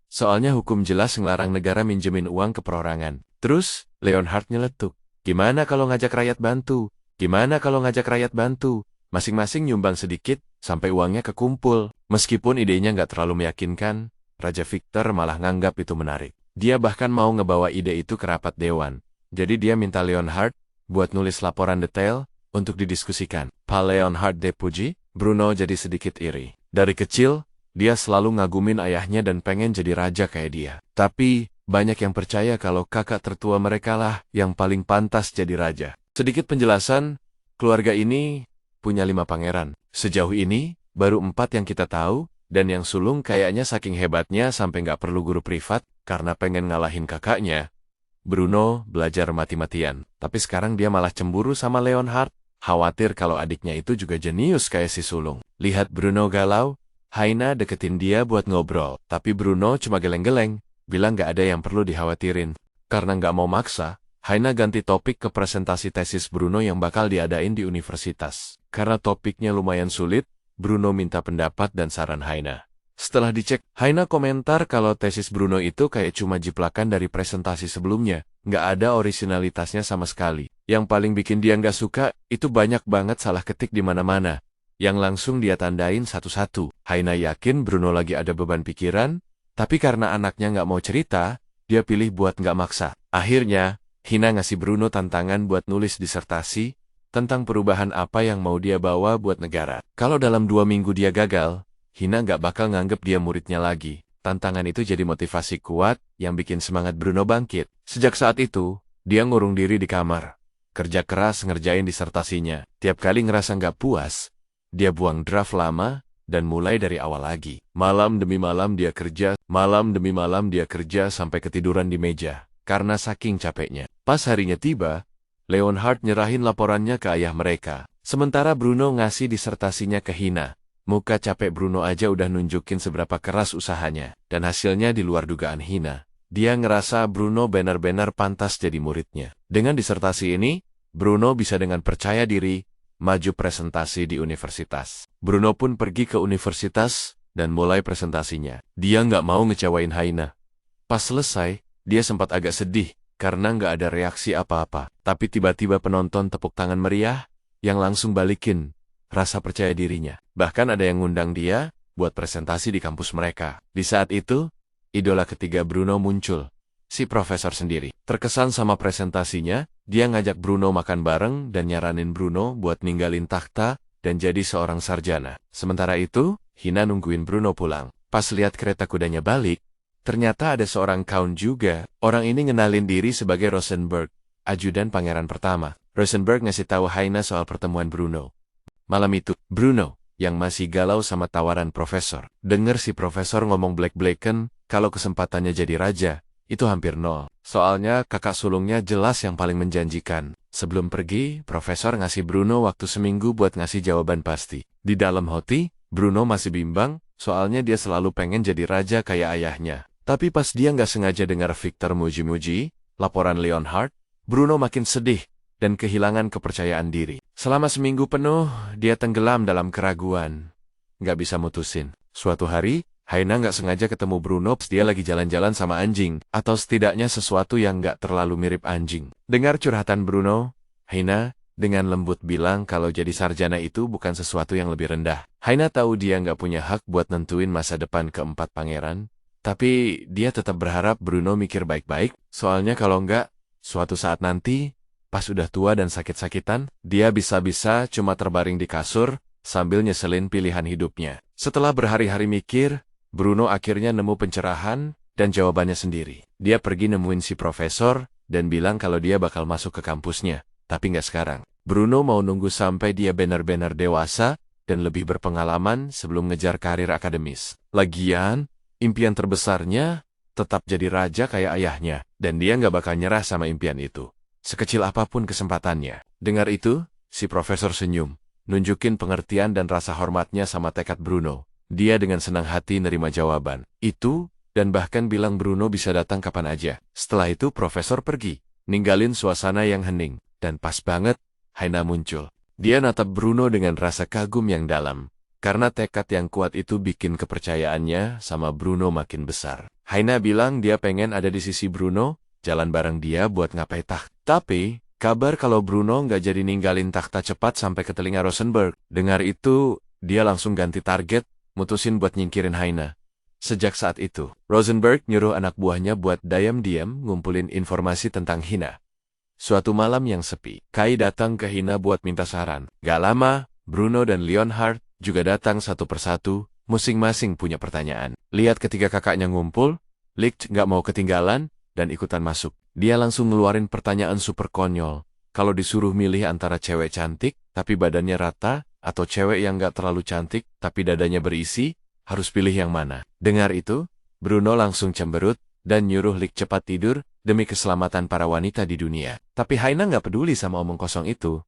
Soalnya hukum jelas ngelarang negara minjemin uang ke perorangan. Terus, Leonhard nyeletuk. Gimana kalau ngajak rakyat bantu? Gimana kalau ngajak rakyat bantu? Masing-masing nyumbang sedikit, sampai uangnya kekumpul. Meskipun idenya nggak terlalu meyakinkan, Raja Victor malah nganggap itu menarik. Dia bahkan mau ngebawa ide itu ke rapat dewan. Jadi dia minta Leonhard buat nulis laporan detail untuk didiskusikan. Pak Leonhard dipuji, Bruno jadi sedikit iri. Dari kecil, dia selalu ngagumin ayahnya dan pengen jadi raja kayak dia. Tapi, banyak yang percaya kalau kakak tertua mereka lah yang paling pantas jadi raja. Sedikit penjelasan, keluarga ini punya 5 pangeran. Sejauh ini, baru 4 yang kita tahu, dan yang sulung kayaknya saking hebatnya sampai nggak perlu guru privat, karena pengen ngalahin kakaknya. Bruno belajar mati-matian, tapi sekarang dia malah cemburu sama Leonhard, khawatir kalau adiknya itu juga jenius kayak si sulung. Lihat Bruno galau, Haina deketin dia buat ngobrol, tapi Bruno cuma geleng-geleng, bilang nggak ada yang perlu dikhawatirin. Karena nggak mau maksa, Haina ganti topik ke presentasi tesis Bruno yang bakal diadain di universitas. Karena topiknya lumayan sulit, Bruno minta pendapat dan saran Haina. Setelah dicek, Haina komentar kalau tesis Bruno itu kayak cuma jiplakan dari presentasi sebelumnya, nggak ada orisinalitasnya sama sekali. Yang paling bikin dia nggak suka, itu banyak banget salah ketik di mana-mana, yang langsung dia tandain satu-satu. Haina yakin Bruno lagi ada beban pikiran, tapi karena anaknya nggak mau cerita, dia pilih buat nggak maksa. Akhirnya, Hina ngasih Bruno tantangan buat nulis disertasi tentang perubahan apa yang mau dia bawa buat negara. Kalau dalam 2 minggu dia gagal, Hina nggak bakal nganggep dia muridnya lagi. Tantangan itu jadi motivasi kuat yang bikin semangat Bruno bangkit. Sejak saat itu, dia ngurung diri di kamar. Kerja keras ngerjain disertasinya. Tiap kali ngerasa nggak puas, dia buang draft lama dan mulai dari awal lagi. Malam demi malam dia kerja, sampai ketiduran di meja, karena saking capeknya. Pas harinya tiba, Leonhard nyerahin laporannya ke ayah mereka. Sementara Bruno ngasih disertasinya ke Hina. Muka capek Bruno aja udah nunjukin seberapa keras usahanya. Dan hasilnya di luar dugaan Hina. Dia ngerasa Bruno benar-benar pantas jadi muridnya. Dengan disertasi ini, Bruno bisa dengan percaya diri maju presentasi di universitas. Bruno pun pergi ke universitas dan mulai presentasinya. Dia nggak mau ngecewain Haina. Pas selesai, dia sempat agak sedih karena nggak ada reaksi apa-apa. Tapi tiba-tiba penonton tepuk tangan meriah yang langsung balikin rasa percaya dirinya. Bahkan ada yang ngundang dia buat presentasi di kampus mereka. Di saat itu, idola ketiga Bruno muncul. Si profesor sendiri. Terkesan sama presentasinya, dia ngajak Bruno makan bareng dan nyaranin Bruno buat ninggalin takhta dan jadi seorang sarjana. Sementara itu, Hina nungguin Bruno pulang. Pas lihat kereta kudanya balik, ternyata ada seorang count juga. Orang ini ngenalin diri sebagai Rosenberg, ajudan pangeran pertama. Rosenberg ngasih tahu Haina soal pertemuan Bruno. Malam itu, Bruno, yang masih galau sama tawaran profesor, denger si profesor ngomong blek-bleken kalau kesempatannya jadi raja itu hampir nol. Soalnya kakak sulungnya jelas yang paling menjanjikan. Sebelum pergi, Profesor ngasih Bruno waktu seminggu buat ngasih jawaban pasti. Di dalam hati, Bruno masih bimbang, soalnya dia selalu pengen jadi raja kayak ayahnya. Tapi pas dia nggak sengaja dengar Victor muji-muji laporan Leonhard, Bruno makin sedih dan kehilangan kepercayaan diri. Selama seminggu penuh, dia tenggelam dalam keraguan. Nggak bisa mutusin. Suatu hari, Haina nggak sengaja ketemu Bruno, dia lagi jalan-jalan sama anjing, atau setidaknya sesuatu yang nggak terlalu mirip anjing. Dengar curhatan Bruno, Haina dengan lembut bilang kalau jadi sarjana itu bukan sesuatu yang lebih rendah. Haina tahu dia nggak punya hak buat nentuin masa depan keempat pangeran, tapi dia tetap berharap Bruno mikir baik-baik, soalnya kalau nggak, suatu saat nanti, pas udah tua dan sakit-sakitan, dia bisa-bisa cuma terbaring di kasur, sambil nyeselin pilihan hidupnya. Setelah berhari-hari mikir, Bruno akhirnya nemu pencerahan dan jawabannya sendiri. Dia pergi nemuin si profesor dan bilang kalau dia bakal masuk ke kampusnya, tapi nggak sekarang. Bruno mau nunggu sampai dia benar-benar dewasa dan lebih berpengalaman sebelum ngejar karir akademis. Lagian, impian terbesarnya tetap jadi raja kayak ayahnya, dan dia nggak bakal nyerah sama impian itu, sekecil apapun kesempatannya. Dengar itu, si profesor senyum, nunjukin pengertian dan rasa hormatnya sama tekad Bruno. Dia dengan senang hati nerima jawaban itu, dan bahkan bilang Bruno bisa datang kapan aja. Setelah itu profesor pergi, ninggalin suasana yang hening, dan pas banget, Haina muncul. Dia natap Bruno dengan rasa kagum yang dalam, karena tekad yang kuat itu bikin kepercayaannya sama Bruno makin besar. Haina bilang dia pengen ada di sisi Bruno, jalan bareng dia buat ngapai takhta. Tapi, kabar kalau Bruno nggak jadi ninggalin takhta cepat sampai ke telinga Rosenberg. Dengar itu, dia langsung ganti target, mutusin buat nyingkirin Haina. Sejak saat itu, Rosenberg nyuruh anak buahnya buat diam-diam ngumpulin informasi tentang Hina. Suatu malam yang sepi, Kai datang ke Hina buat minta saran. Gak lama, Bruno dan Leonhard juga datang satu persatu, masing-masing punya pertanyaan. Lihat ketiga kakaknya ngumpul, Licht gak mau ketinggalan, dan ikutan masuk. Dia langsung ngeluarin pertanyaan super konyol. Kalau disuruh milih antara cewek cantik, tapi badannya rata, atau cewek yang gak terlalu cantik, tapi dadanya berisi, harus pilih yang mana? Dengar itu, Bruno langsung cemberut, dan nyuruh Licht cepat tidur, demi keselamatan para wanita di dunia. Tapi Haina gak peduli sama omong kosong itu,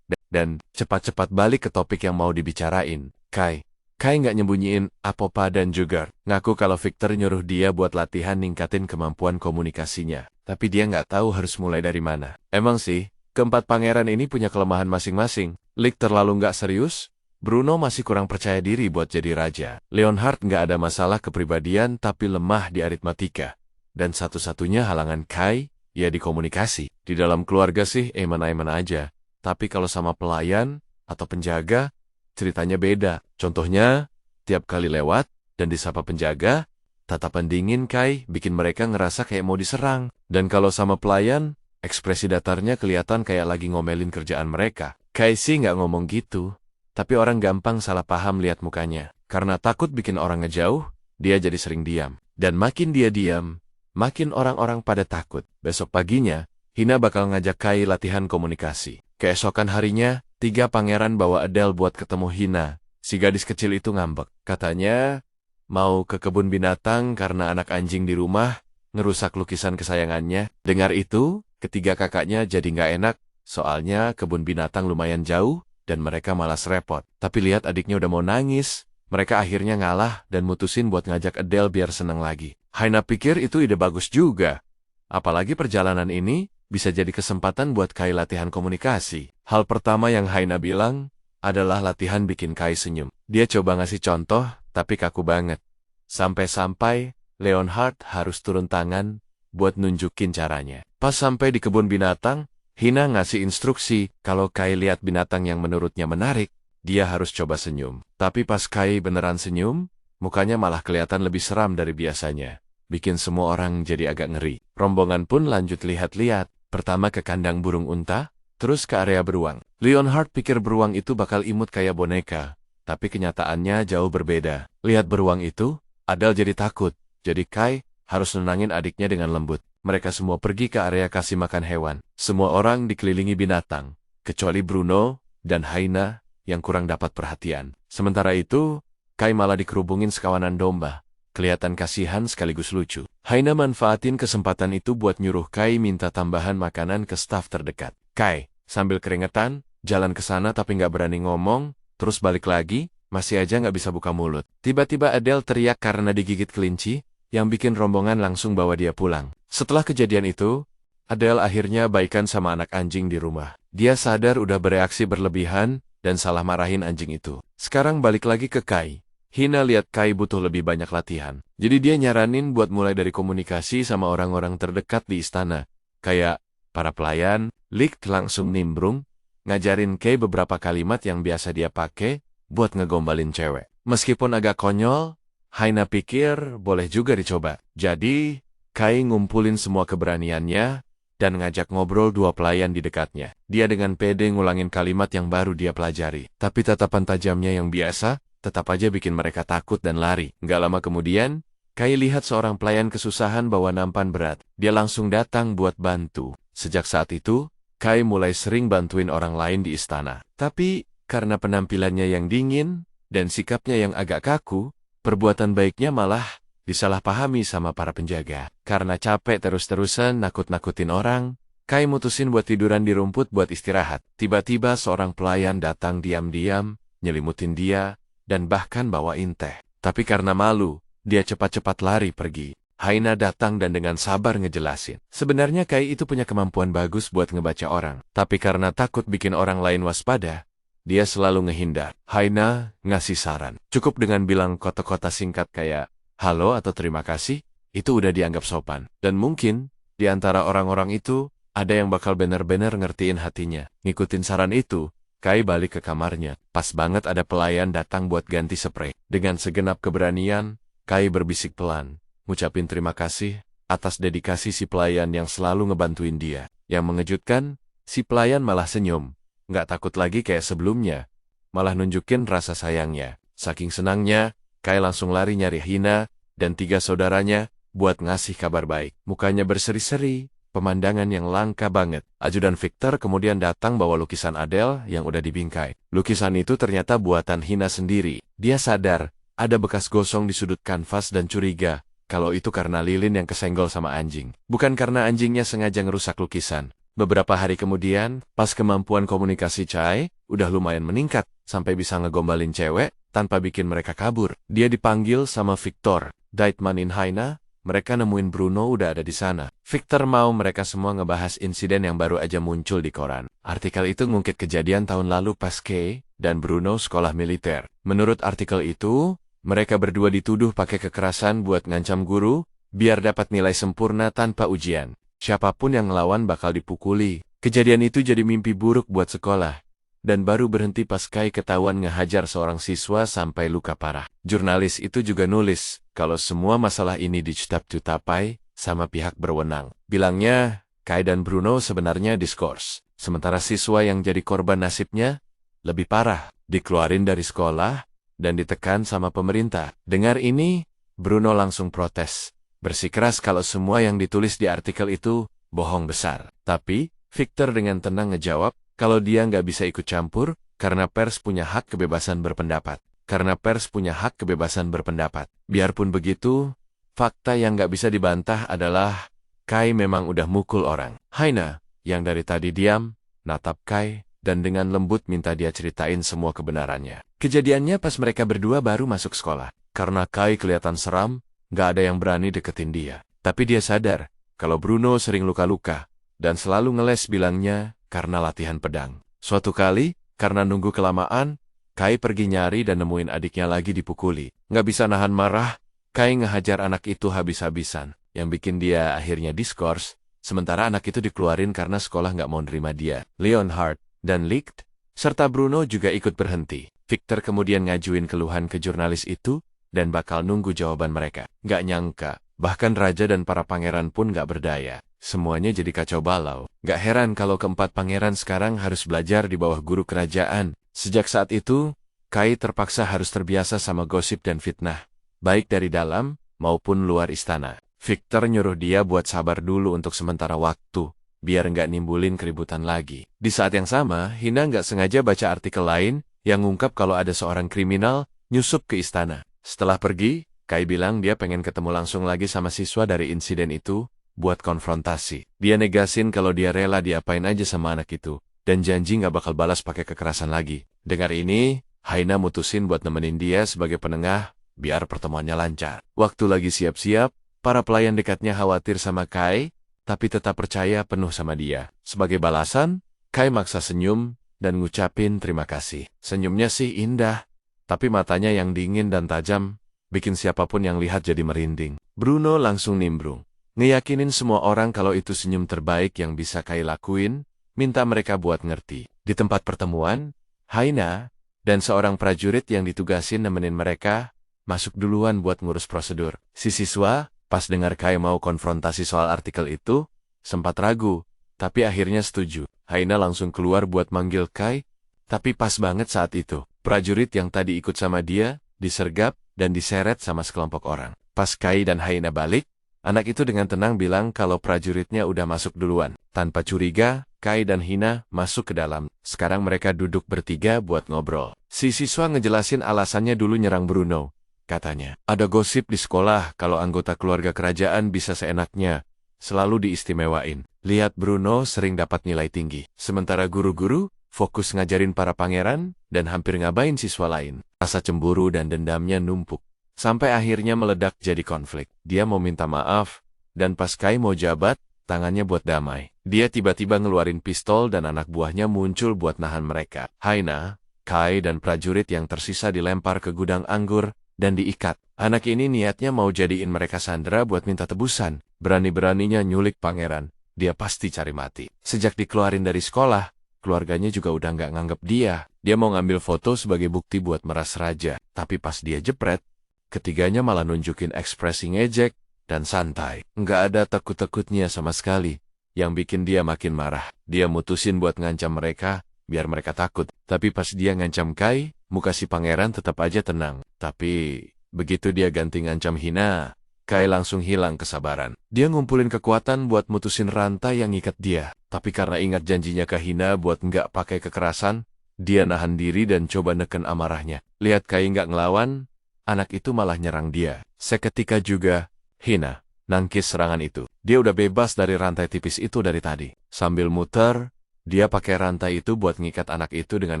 dan cepat-cepat balik ke topik yang mau dibicarain. Kai gak nyembunyiin Apopa dan juga ngaku kalau Victor nyuruh dia buat latihan ningkatin kemampuan komunikasinya. Tapi dia gak tahu harus mulai dari mana. Emang sih, keempat pangeran ini punya kelemahan masing-masing. Licht terlalu nggak serius, Bruno masih kurang percaya diri buat jadi raja. Leonhard nggak ada masalah kepribadian tapi lemah di aritmatika. Dan satu-satunya halangan Kai, ya di komunikasi. Di dalam keluarga sih eman-eman aja. Tapi kalau sama pelayan atau penjaga, ceritanya beda. Contohnya, tiap kali lewat dan disapa penjaga, tatapan dingin Kai bikin mereka ngerasa kayak mau diserang. Dan kalau sama pelayan, ekspresi datarnya kelihatan kayak lagi ngomelin kerjaan mereka. Kai sih nggak ngomong gitu, tapi orang gampang salah paham lihat mukanya. Karena takut bikin orang ngejauh, dia jadi sering diam. Dan makin dia diam, makin orang-orang pada takut. Besok paginya, Hina bakal ngajak Kai latihan komunikasi. Keesokan harinya, 3 pangeran bawa Adele buat ketemu Hina. Si gadis kecil itu ngambek. Katanya, mau ke kebun binatang karena anak anjing di rumah ngerusak lukisan kesayangannya. Dengar itu, ketiga kakaknya jadi nggak enak. Soalnya kebun binatang lumayan jauh, dan mereka malas repot. Tapi lihat adiknya udah mau nangis, mereka akhirnya ngalah dan mutusin buat ngajak Adele biar seneng lagi. Haina pikir itu ide bagus juga. Apalagi perjalanan ini bisa jadi kesempatan buat Kai latihan komunikasi. Hal pertama yang Haina bilang adalah latihan bikin Kai senyum. Dia coba ngasih contoh, tapi kaku banget. Sampai-sampai Leonhard harus turun tangan buat nunjukin caranya. Pas sampai di kebun binatang, Hina ngasih instruksi, kalau Kai lihat binatang yang menurutnya menarik, dia harus coba senyum. Tapi pas Kai beneran senyum, mukanya malah kelihatan lebih seram dari biasanya. Bikin semua orang jadi agak ngeri. Rombongan pun lanjut lihat-lihat, pertama ke kandang burung unta, terus ke area beruang. Leonhard pikir beruang itu bakal imut kayak boneka, tapi kenyataannya jauh berbeda. Lihat beruang itu, Adele jadi takut, jadi Kai harus nenangin adiknya dengan lembut. Mereka semua pergi ke area kasih makan hewan. Semua orang dikelilingi binatang, kecuali Bruno dan Haina yang kurang dapat perhatian. Sementara itu, Kai malah dikerubungin sekawanan domba. Kelihatan kasihan sekaligus lucu. Haina manfaatin kesempatan itu buat nyuruh Kai minta tambahan makanan ke staf terdekat. Kai, sambil keringetan, jalan ke sana tapi nggak berani ngomong, terus balik lagi, masih aja nggak bisa buka mulut. Tiba-tiba Adele teriak karena digigit kelinci, yang bikin rombongan langsung bawa dia pulang. Setelah kejadian itu, Adele akhirnya baikan sama anak anjing di rumah. Dia sadar udah bereaksi berlebihan dan salah marahin anjing itu. Sekarang balik lagi ke Kai. Hina lihat Kai butuh lebih banyak latihan. Jadi dia nyaranin buat mulai dari komunikasi sama orang-orang terdekat di istana. Kayak para pelayan. Licht langsung nimbrung, ngajarin Kai beberapa kalimat yang biasa dia pakai buat ngegombalin cewek. Meskipun agak konyol, Hina pikir boleh juga dicoba. Jadi, Kai ngumpulin semua keberaniannya dan ngajak ngobrol dua pelayan di dekatnya. Dia dengan pede ngulangin kalimat yang baru dia pelajari. Tapi tatapan tajamnya yang biasa tetap aja bikin mereka takut dan lari. Nggak lama kemudian, Kai lihat seorang pelayan kesusahan bawa nampan berat. Dia langsung datang buat bantu. Sejak saat itu, Kai mulai sering bantuin orang lain di istana. Tapi, karena penampilannya yang dingin dan sikapnya yang agak kaku, perbuatan baiknya malah disalahpahami sama para penjaga. Karena capek terus-terusan nakut-nakutin orang, Kai mutusin buat tiduran di rumput buat istirahat. Tiba-tiba seorang pelayan datang diam-diam, nyelimutin dia, dan bahkan bawain teh. Tapi karena malu, dia cepat-cepat lari pergi. Hina datang dan dengan sabar ngejelasin. Sebenarnya Kai itu punya kemampuan bagus buat ngebaca orang. Tapi karena takut bikin orang lain waspada, dia selalu ngehindar. Hina ngasih saran. Cukup dengan bilang kata-kata singkat kayak, halo atau terima kasih, itu udah dianggap sopan. Dan mungkin, di antara orang-orang itu, ada yang bakal bener-bener ngertiin hatinya. Ngikutin saran itu, Kai balik ke kamarnya. Pas banget ada pelayan datang buat ganti spray. Dengan segenap keberanian, Kai berbisik pelan, ngucapin terima kasih atas dedikasi si pelayan yang selalu ngebantuin dia. Yang mengejutkan, si pelayan malah senyum. Nggak takut lagi kayak sebelumnya, malah nunjukin rasa sayangnya. Saking senangnya, Kai langsung lari nyari Hina dan 3 saudaranya buat ngasih kabar baik. Mukanya berseri-seri, pemandangan yang langka banget. Ajudan Victor kemudian datang bawa lukisan Adele yang udah dibingkai. Lukisan itu ternyata buatan Hina sendiri. Dia sadar, ada bekas gosong di sudut kanvas dan curiga kalau itu karena lilin yang kesenggol sama anjing. Bukan karena anjingnya sengaja ngerusak lukisan. Beberapa hari kemudian, pas kemampuan komunikasi Chai udah lumayan meningkat, sampai bisa ngegombalin cewek tanpa bikin mereka kabur. Dia dipanggil sama Victor. Daitmanin Hina, mereka nemuin Bruno udah ada di sana. Victor mau mereka semua ngebahas insiden yang baru aja muncul di koran. Artikel itu ngungkit kejadian tahun lalu pas Kay dan Bruno sekolah militer. Menurut artikel itu, mereka berdua dituduh pakai kekerasan buat ngancam guru, biar dapat nilai sempurna tanpa ujian. Siapapun yang ngelawan bakal dipukuli. Kejadian itu jadi mimpi buruk buat sekolah. Dan baru berhenti pas Kai ketahuan ngehajar seorang siswa sampai luka parah. Jurnalis itu juga nulis kalau semua masalah ini dicutap-cutapai sama pihak berwenang. Bilangnya, Kai dan Bruno sebenarnya diskors. Sementara siswa yang jadi korban nasibnya lebih parah, dikeluarin dari sekolah dan ditekan sama pemerintah. Dengar ini, Bruno langsung protes. Bersikeras kalau semua yang ditulis di artikel itu bohong besar. Tapi, Victor dengan tenang ngejawab kalau dia nggak bisa ikut campur karena pers punya hak kebebasan berpendapat. Karena pers punya hak kebebasan berpendapat. Biarpun begitu, fakta yang nggak bisa dibantah adalah Kai memang udah mukul orang. Hina, yang dari tadi diam, natap Kai, dan dengan lembut minta dia ceritain semua kebenarannya. Kejadiannya pas mereka berdua baru masuk sekolah. Karena Kai kelihatan seram, nggak ada yang berani deketin dia. Tapi dia sadar kalau Bruno sering luka-luka, dan selalu ngeles bilangnya karena latihan pedang. Suatu kali, karena nunggu kelamaan, Kai pergi nyari dan nemuin adiknya lagi dipukuli. Nggak bisa nahan marah, Kai ngehajar anak itu habis-habisan, yang bikin dia akhirnya diskors, sementara anak itu dikeluarin karena sekolah nggak mau nerima dia. Leonhard dan Licht, serta Bruno juga ikut berhenti. Victor kemudian ngajuin keluhan ke jurnalis itu, dan bakal nunggu jawaban mereka. Nggak nyangka, bahkan raja dan para pangeran pun nggak berdaya. Semuanya jadi kacau balau. Nggak heran kalau keempat pangeran sekarang harus belajar di bawah guru kerajaan. Sejak saat itu, Kai terpaksa harus terbiasa sama gosip dan fitnah, baik dari dalam maupun luar istana. Victor nyuruh dia buat sabar dulu untuk sementara waktu, biar nggak nimbulin keributan lagi. Di saat yang sama, Hina nggak sengaja baca artikel lain yang ngungkap kalau ada seorang kriminal nyusup ke istana. Setelah pergi, Kai bilang dia pengen ketemu langsung lagi sama siswa dari insiden itu, buat konfrontasi. Dia negasin kalau dia rela diapain aja sama anak itu, dan janji nggak bakal balas pakai kekerasan lagi. Dengar ini, Haina mutusin buat nemenin dia sebagai penengah, biar pertemuannya lancar. Waktu lagi siap-siap, para pelayan dekatnya khawatir sama Kai, tapi tetap percaya penuh sama dia. Sebagai balasan, Kai maksa senyum dan ngucapin terima kasih. Senyumnya sih indah, tapi matanya yang dingin dan tajam, bikin siapapun yang lihat jadi merinding. Bruno langsung nimbrung, ngeyakinin semua orang kalau itu senyum terbaik yang bisa Kai lakuin, minta mereka buat ngerti. Di tempat pertemuan, Haina dan seorang prajurit yang ditugasin nemenin mereka, masuk duluan buat ngurus prosedur. Si siswa, pas dengar Kai mau konfrontasi soal artikel itu, sempat ragu, tapi akhirnya setuju. Haina langsung keluar buat manggil Kai, tapi pas banget saat itu, prajurit yang tadi ikut sama dia, disergap dan diseret sama sekelompok orang. Pas Kai dan Haina balik, anak itu dengan tenang bilang kalau prajuritnya udah masuk duluan. Tanpa curiga, Kai dan Hina masuk ke dalam. Sekarang mereka duduk bertiga buat ngobrol. Si siswa ngejelasin alasannya dulu nyerang Bruno. Katanya, ada gosip di sekolah kalau anggota keluarga kerajaan bisa seenaknya, selalu diistimewain. Lihat Bruno sering dapat nilai tinggi. Sementara guru-guru fokus ngajarin para pangeran dan hampir ngabain siswa lain. Rasa cemburu dan dendamnya numpuk. Sampai akhirnya meledak jadi konflik. Dia mau minta maaf, dan pas Kai mau jabat, tangannya buat damai. Dia tiba-tiba ngeluarin pistol dan anak buahnya muncul buat nahan mereka. Haina, Kai dan prajurit yang tersisa dilempar ke gudang anggur dan diikat. Anak ini niatnya mau jadiin mereka sandera buat minta tebusan. Berani-beraninya nyulik pangeran. Dia pasti cari mati. Sejak dikeluarin dari sekolah, keluarganya juga udah nggak nganggep dia. Dia mau ngambil foto sebagai bukti buat meras raja. Tapi pas dia jepret, ketiganya malah nunjukin ekspresi ngejek dan santai. Nggak ada takut-takutnya sama sekali. Yang bikin dia makin marah. Dia mutusin buat ngancam mereka, biar mereka takut. Tapi pas dia ngancam Kai, muka si pangeran tetap aja tenang. Tapi, begitu dia ganti ngancam Hina, Kai langsung hilang kesabaran. Dia ngumpulin kekuatan buat mutusin rantai yang ngikat dia. Tapi karena ingat janjinya ke Hina buat nggak pakai kekerasan, dia nahan diri dan coba neken amarahnya. Lihat Kai nggak ngelawan, anak itu malah nyerang dia. Seketika juga, Hina nangkis serangan itu. Dia udah bebas dari rantai tipis itu dari tadi. Sambil muter, dia pakai rantai itu buat ngikat anak itu dengan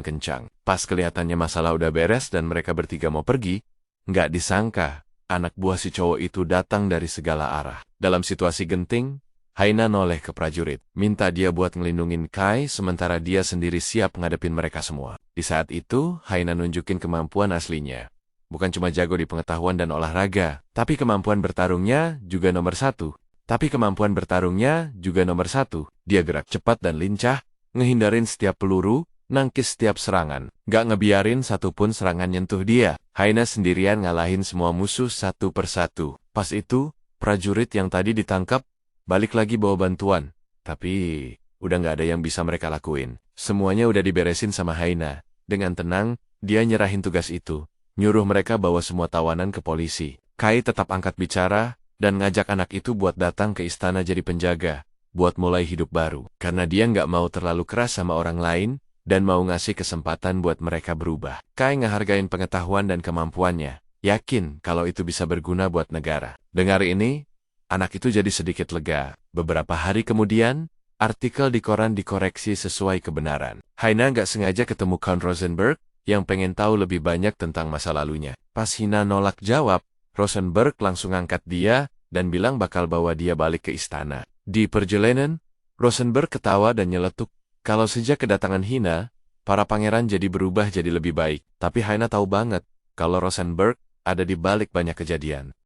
kencang. Pas kelihatannya masalah udah beres dan mereka bertiga mau pergi, nggak disangka, anak buah si cowok itu datang dari segala arah. Dalam situasi genting, Haina noleh ke prajurit, minta dia buat ngelindungin Kai sementara dia sendiri siap ngadepin mereka semua. Di saat itu, Haina nunjukin kemampuan aslinya. Bukan cuma jago di pengetahuan dan olahraga, tapi kemampuan bertarungnya juga nomor satu. Dia gerak cepat dan lincah, ngehindarin setiap peluru, nangkis setiap serangan. Gak ngebiarin satupun serangan nyentuh dia. Haina sendirian ngalahin semua musuh satu persatu. Pas itu, prajurit yang tadi ditangkap, balik lagi bawa bantuan. Tapi, udah gak ada yang bisa mereka lakuin. Semuanya udah diberesin sama Haina. Dengan tenang, dia nyerahin tugas itu. Nyuruh mereka bawa semua tawanan ke polisi. Kai tetap angkat bicara, dan ngajak anak itu buat datang ke istana jadi penjaga, buat mulai hidup baru. Karena dia nggak mau terlalu keras sama orang lain, dan mau ngasih kesempatan buat mereka berubah. Kai ngehargain pengetahuan dan kemampuannya, yakin kalau itu bisa berguna buat negara. Dengar ini, anak itu jadi sedikit lega. Beberapa hari kemudian, artikel di koran dikoreksi sesuai kebenaran. Haina nggak sengaja ketemu Count Rosenberg, yang pengen tahu lebih banyak tentang masa lalunya. Pas Hina nolak jawab, Rosenberg langsung angkat dia, dan bilang bakal bawa dia balik ke istana. Di perjalanan, Rosenberg ketawa dan nyeletuk, kalau sejak kedatangan Hina, para pangeran jadi berubah jadi lebih baik. Tapi Haina tahu banget, kalau Rosenberg ada di balik banyak kejadian.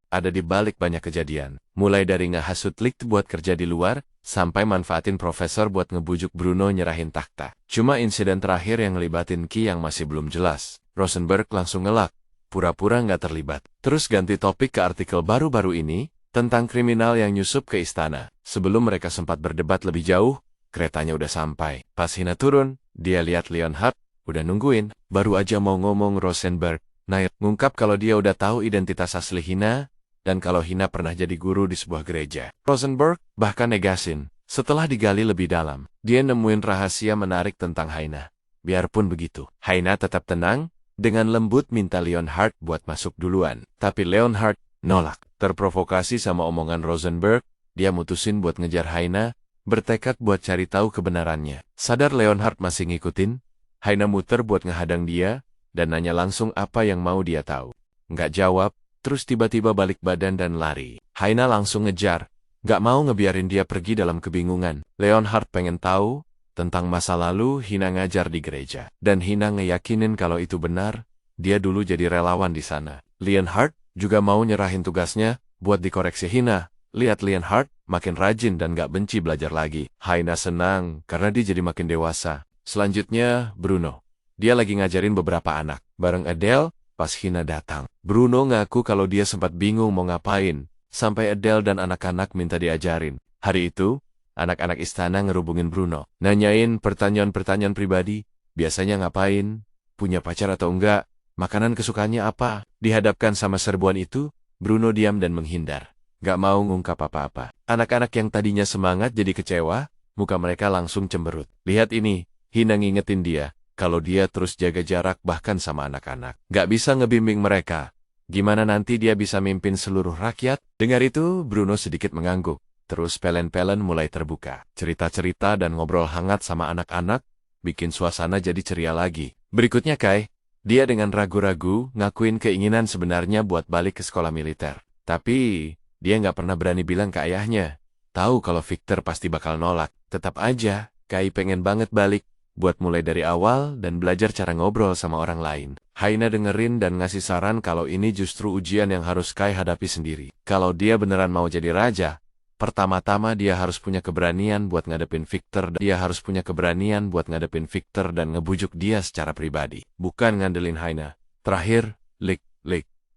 Mulai dari ngehasut Licht buat kerja di luar, sampai manfaatin profesor buat ngebujuk Bruno nyerahin takhta. Cuma insiden terakhir yang ngelibatin Ki yang masih belum jelas. Rosenberg langsung ngelak, pura-pura nggak terlibat. Terus ganti topik ke artikel baru-baru ini, tentang kriminal yang nyusup ke istana. Sebelum mereka sempat berdebat lebih jauh, keretanya udah sampai. Pas Hina turun, dia lihat Leonhard, udah nungguin. Baru aja mau ngomong Rosenberg, naik ngungkap kalau dia udah tahu identitas asli Hina, dan kalau Hina pernah jadi guru di sebuah gereja. Rosenberg bahkan negasin. Setelah digali lebih dalam, dia nemuin rahasia menarik tentang Haina. Biarpun begitu, Haina tetap tenang, dengan lembut minta Leonhard buat masuk duluan. Tapi Leonhard nolak. Terprovokasi sama omongan Rosenberg, dia mutusin buat ngejar Haina, bertekad buat cari tahu kebenarannya. Sadar Leonhard masih ngikutin, Haina muter buat ngehadang dia, dan nanya langsung apa yang mau dia tahu. Nggak jawab, terus tiba-tiba balik badan dan lari. Haina langsung ngejar, nggak mau ngebiarin dia pergi dalam kebingungan. Leonhard pengen tahu tentang masa lalu Hina ngajar di gereja. Dan Hina ngeyakinin kalau itu benar, dia dulu jadi relawan di sana. Leonhard juga mau nyerahin tugasnya buat dikoreksi Hina. Lihat Leonhard makin rajin dan gak benci belajar lagi. Haina senang karena dia jadi makin dewasa. Selanjutnya, Bruno. Dia lagi ngajarin beberapa anak. Bareng Adele, pas Hina datang. Bruno ngaku kalau dia sempat bingung mau ngapain, sampai Adele dan anak-anak minta diajarin. Hari itu, anak-anak istana ngerubungin Bruno. Nanyain pertanyaan-pertanyaan pribadi. Biasanya ngapain, punya pacar atau enggak, makanan kesukaannya apa. Dihadapkan sama serbuan itu, Bruno diam dan menghindar. Gak mau ngungkap apa-apa. Anak-anak yang tadinya semangat jadi kecewa, muka mereka langsung cemberut. Lihat ini, Hina ngingetin dia, kalau dia terus jaga jarak bahkan sama anak-anak. Gak bisa ngebimbing mereka. Gimana nanti dia bisa mimpin seluruh rakyat? Dengar itu, Bruno sedikit mengangguk. Terus pelen-pelen mulai terbuka. Cerita-cerita dan ngobrol hangat sama anak-anak, bikin suasana jadi ceria lagi. Berikutnya Kai, dia dengan ragu-ragu ngakuin keinginan sebenarnya buat balik ke sekolah militer. Tapi dia nggak pernah berani bilang ke ayahnya. Tahu kalau Victor pasti bakal nolak. Tetap aja, Kai pengen banget balik, buat mulai dari awal dan belajar cara ngobrol sama orang lain. Haina dengerin dan ngasih saran kalau ini justru ujian yang harus Kai hadapi sendiri. Kalau dia beneran mau jadi raja, pertama-tama dia harus punya keberanian buat ngadepin Victor. Dia harus punya keberanian buat ngadepin Victor dan ngebujuk dia secara pribadi. Bukan ngandelin Haina. Terakhir, Lick.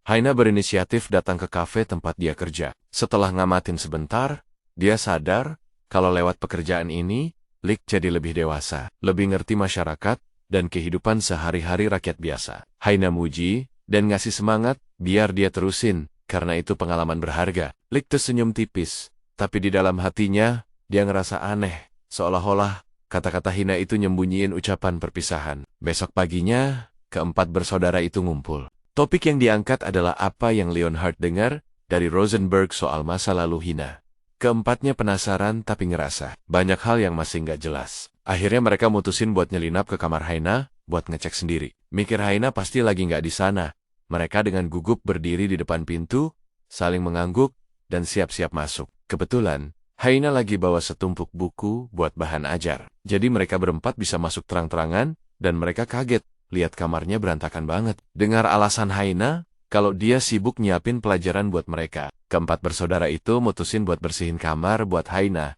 Haina berinisiatif datang ke kafe tempat dia kerja. Setelah ngamatin sebentar, dia sadar kalau lewat pekerjaan ini, Lick jadi lebih dewasa, lebih ngerti masyarakat dan kehidupan sehari-hari rakyat biasa. Haina muji dan ngasih semangat biar dia terusin, karena itu pengalaman berharga. Lick tersenyum tipis, tapi di dalam hatinya, dia ngerasa aneh, seolah-olah kata-kata Hina itu nyembunyiin ucapan perpisahan. Besok paginya, keempat bersaudara itu ngumpul. Topik yang diangkat adalah apa yang Leonhard dengar dari Rosenberg soal masa lalu Hina. Keempatnya penasaran tapi ngerasa banyak hal yang masih nggak jelas. Akhirnya mereka mutusin buat nyelinap ke kamar Haina buat ngecek sendiri. Mikir Haina pasti lagi nggak di sana. Mereka dengan gugup berdiri di depan pintu, saling mengangguk, dan siap-siap masuk. Kebetulan, Haina lagi bawa setumpuk buku buat bahan ajar. Jadi mereka berempat bisa masuk terang-terangan, dan mereka kaget. Lihat kamarnya berantakan banget. Dengar alasan Haina, kalau dia sibuk nyiapin pelajaran buat mereka. Keempat bersaudara itu mutusin buat bersihin kamar buat Haina.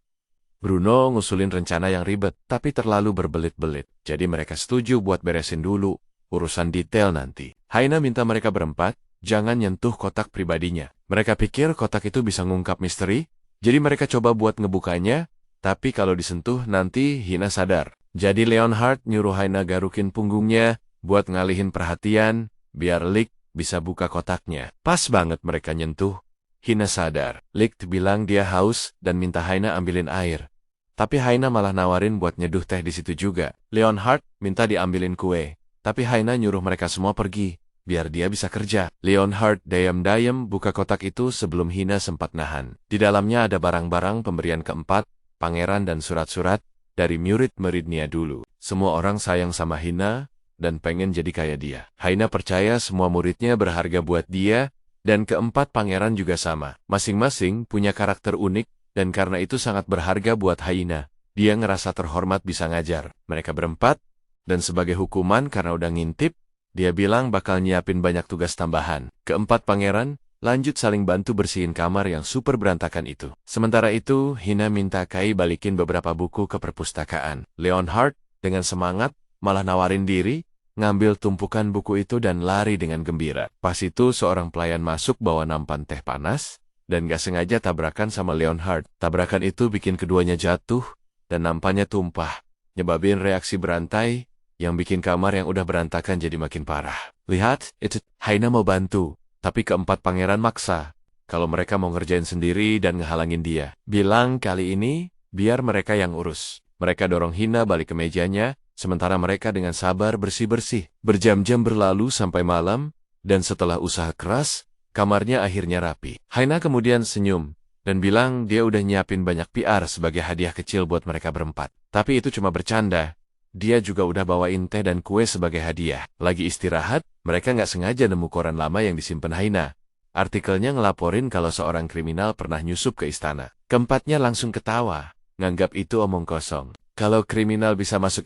Bruno ngusulin rencana yang ribet, tapi terlalu berbelit-belit. Jadi mereka setuju buat beresin dulu, urusan detail nanti. Haina minta mereka berempat, jangan nyentuh kotak pribadinya. Mereka pikir kotak itu bisa ngungkap misteri, jadi mereka coba buat ngebukanya, tapi kalau disentuh nanti Hina sadar. Jadi Leonhard nyuruh Haina garukin punggungnya, buat ngalihin perhatian, biar Lick bisa buka kotaknya. Pas banget mereka nyentuh, Hina sadar. Lick bilang dia haus dan minta Haina ambilin air. Tapi Haina malah nawarin buat nyeduh teh di situ juga. Leonhard minta diambilin kue, tapi Haina nyuruh mereka semua pergi, biar dia bisa kerja. Leonhard diam-diam buka kotak itu sebelum Hina sempat nahan. Di dalamnya ada barang-barang pemberian keempat, pangeran dan surat-surat dari murid-muridnya dulu. Semua orang sayang sama Hina dan pengen jadi kayak dia. Haina percaya semua muridnya berharga buat dia, dan keempat pangeran juga sama. Masing-masing punya karakter unik, dan karena itu sangat berharga buat Haina. Dia ngerasa terhormat bisa ngajar mereka berempat, dan sebagai hukuman karena udah ngintip, dia bilang bakal nyiapin banyak tugas tambahan. Keempat pangeran lanjut saling bantu bersihin kamar yang super berantakan itu. Sementara itu, Hina minta Kai balikin beberapa buku ke perpustakaan. Leonhard dengan semangat malah nawarin diri, ngambil tumpukan buku itu dan lari dengan gembira. Pas itu seorang pelayan masuk bawa nampan teh panas, dan gak sengaja tabrakan sama Leonhard. Tabrakan itu bikin keduanya jatuh, dan nampannya tumpah, nyebabin reaksi berantai, yang bikin kamar yang udah berantakan jadi makin parah. Lihat, itu Haina mau bantu, tapi keempat pangeran maksa, kalau mereka mau ngerjain sendiri dan ngehalangin dia. Bilang kali ini, biar mereka yang urus. Mereka dorong Hina balik ke mejanya, sementara mereka dengan sabar bersih-bersih. Berjam-jam berlalu sampai malam, dan setelah usaha keras, kamarnya akhirnya rapi. Haina kemudian senyum, dan bilang dia udah nyiapin banyak PR sebagai hadiah kecil buat mereka berempat. Tapi itu cuma bercanda. Dia juga udah bawain teh dan kue sebagai hadiah. Lagi istirahat, mereka nggak sengaja nemu koran lama yang disimpan Haina. Artikelnya ngelaporin kalau seorang kriminal pernah nyusup ke istana. Keempatnya langsung ketawa, nganggap itu omong kosong. Kalau kriminal bisa masuk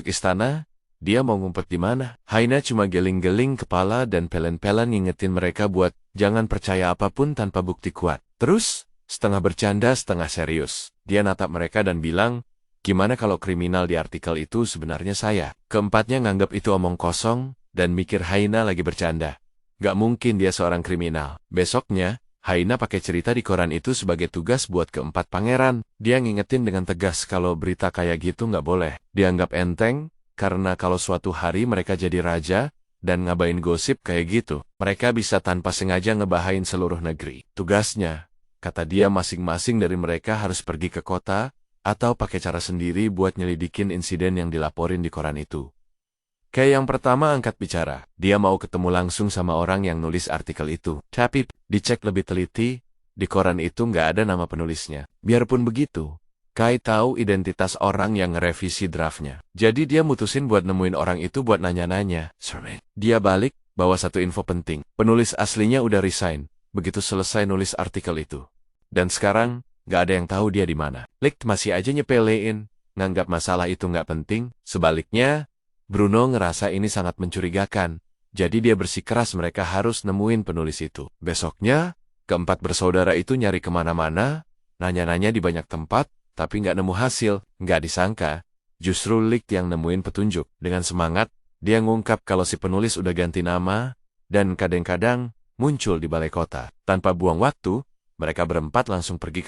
istana? Dia mau ngumpet di mana? Haina cuma geling-geling kepala dan pelan-pelan ngingetin mereka buat jangan percaya apapun tanpa bukti kuat. Terus, setengah bercanda, setengah serius, dia natap mereka dan bilang, gimana kalau kriminal di artikel itu sebenarnya saya? Keempatnya nganggap itu omong kosong dan mikir Haina lagi bercanda. Gak mungkin dia seorang kriminal. Besoknya, Haina pakai cerita di koran itu sebagai tugas buat keempat pangeran. Dia ngingetin dengan tegas kalau berita kayak gitu nggak boleh dianggap enteng, karena kalau suatu hari mereka jadi raja dan ngabain gosip kayak gitu, mereka bisa tanpa sengaja ngebahain seluruh negeri. Tugasnya, kata dia, masing-masing dari mereka harus pergi ke kota atau pakai cara sendiri buat nyelidikin insiden yang dilaporin di koran itu. Kayak yang pertama angkat bicara, dia mau ketemu langsung sama orang yang nulis artikel itu. Tapi, dicek lebih teliti, di koran itu nggak ada nama penulisnya. Biarpun begitu, Kai tahu identitas orang yang ngerevisi draftnya. Jadi dia mutusin buat nemuin orang itu buat nanya-nanya. Dia balik, bawa satu info penting. Penulis aslinya udah resign, begitu selesai nulis artikel itu. Dan sekarang, nggak ada yang tahu dia di mana. Licht masih aja nyepelein, nganggap masalah itu nggak penting. Sebaliknya, Bruno ngerasa ini sangat mencurigakan. Jadi dia bersikeras mereka harus nemuin penulis itu. Besoknya, keempat bersaudara itu nyari kemana-mana, nanya-nanya di banyak tempat, tapi nggak nemu hasil. Nggak disangka, justru Licht yang nemuin petunjuk. Dengan semangat, dia ngungkap kalau si penulis udah ganti nama, dan kadang-kadang muncul di balai kota. Tanpa buang waktu, mereka berempat langsung pergi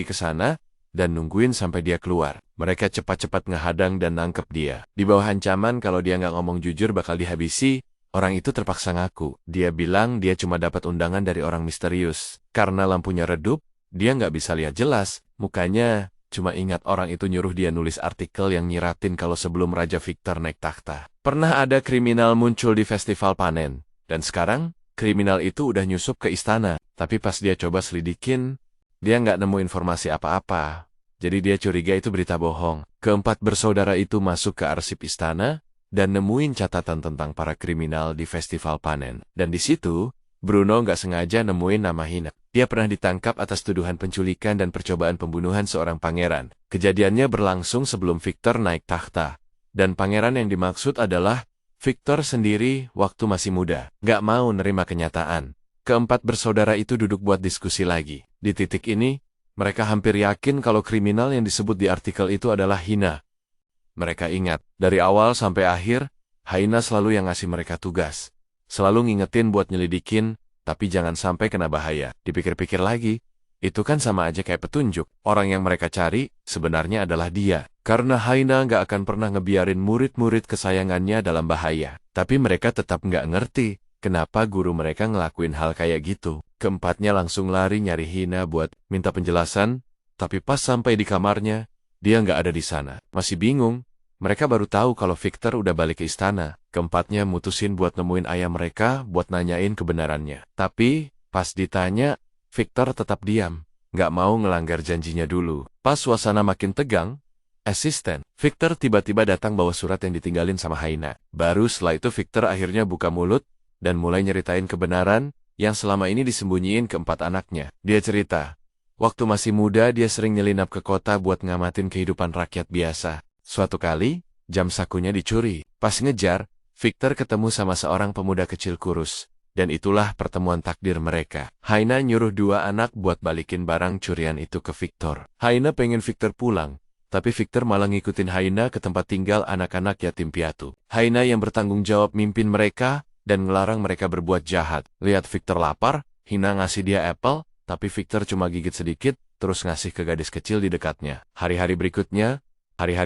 ke sana, dan nungguin sampai dia keluar. Mereka cepat-cepat ngehadang dan nangkep dia. Di bawah ancaman kalau dia nggak ngomong jujur bakal dihabisi, orang itu terpaksa ngaku. Dia bilang dia cuma dapat undangan dari orang misterius. Karena lampunya redup, dia nggak bisa lihat jelas, mukanya cuma ingat orang itu nyuruh dia nulis artikel yang nyiratin kalau sebelum Raja Victor naik takhta, pernah ada kriminal muncul di festival panen. Dan sekarang, kriminal itu udah nyusup ke istana. Tapi pas dia coba selidikin, dia nggak nemu informasi apa-apa. Jadi dia curiga itu berita bohong. Keempat bersaudara itu masuk ke arsip istana, dan nemuin catatan tentang para kriminal di festival panen. Dan di situ, Bruno nggak sengaja nemuin nama Hina. Dia pernah ditangkap atas tuduhan penculikan dan percobaan pembunuhan seorang pangeran. Kejadiannya berlangsung sebelum Victor naik takhta. Dan pangeran yang dimaksud adalah Victor sendiri waktu masih muda. Nggak mau nerima kenyataan. Keempat bersaudara itu duduk buat diskusi lagi. Di titik ini, mereka hampir yakin kalau kriminal yang disebut di artikel itu adalah Hina. Mereka ingat, dari awal sampai akhir, Haina selalu yang ngasih mereka tugas. Selalu ngingetin buat nyelidikin, tapi jangan sampai kena bahaya. Dipikir-pikir lagi, itu kan sama aja kayak petunjuk. Orang yang mereka cari sebenarnya adalah dia. Karena Haina nggak akan pernah ngebiarin murid-murid kesayangannya dalam bahaya. Tapi mereka tetap nggak ngerti kenapa guru mereka ngelakuin hal kayak gitu. Keempatnya langsung lari nyari Hina buat minta penjelasan, tapi pas sampai di kamarnya, dia nggak ada di sana. Masih bingung, mereka baru tahu kalau Victor udah balik ke istana. Keempatnya mutusin buat nemuin ayah mereka buat nanyain kebenarannya. Tapi, pas ditanya, Victor tetap diam. Nggak mau ngelanggar janjinya dulu. Pas suasana makin tegang, asisten Victor tiba-tiba datang bawa surat yang ditinggalin sama Haina. Baru setelah itu Victor akhirnya buka mulut dan mulai nyeritain kebenaran yang selama ini disembunyiin keempat anaknya. Dia cerita, waktu masih muda dia sering nyelinap ke kota buat ngamatin kehidupan rakyat biasa. Suatu kali, jam sakunya dicuri. Pas ngejar, Victor ketemu sama seorang pemuda kecil kurus. Dan itulah pertemuan takdir mereka. Haina nyuruh dua anak buat balikin barang curian itu ke Victor. Haina pengen Victor pulang, tapi Victor malah ngikutin Haina ke tempat tinggal anak-anak yatim piatu. Haina yang bertanggung jawab mimpin mereka dan ngelarang mereka berbuat jahat. Lihat Victor lapar, Hina ngasih dia apel, tapi Victor cuma gigit sedikit, terus ngasih ke gadis kecil di dekatnya. Hari-hari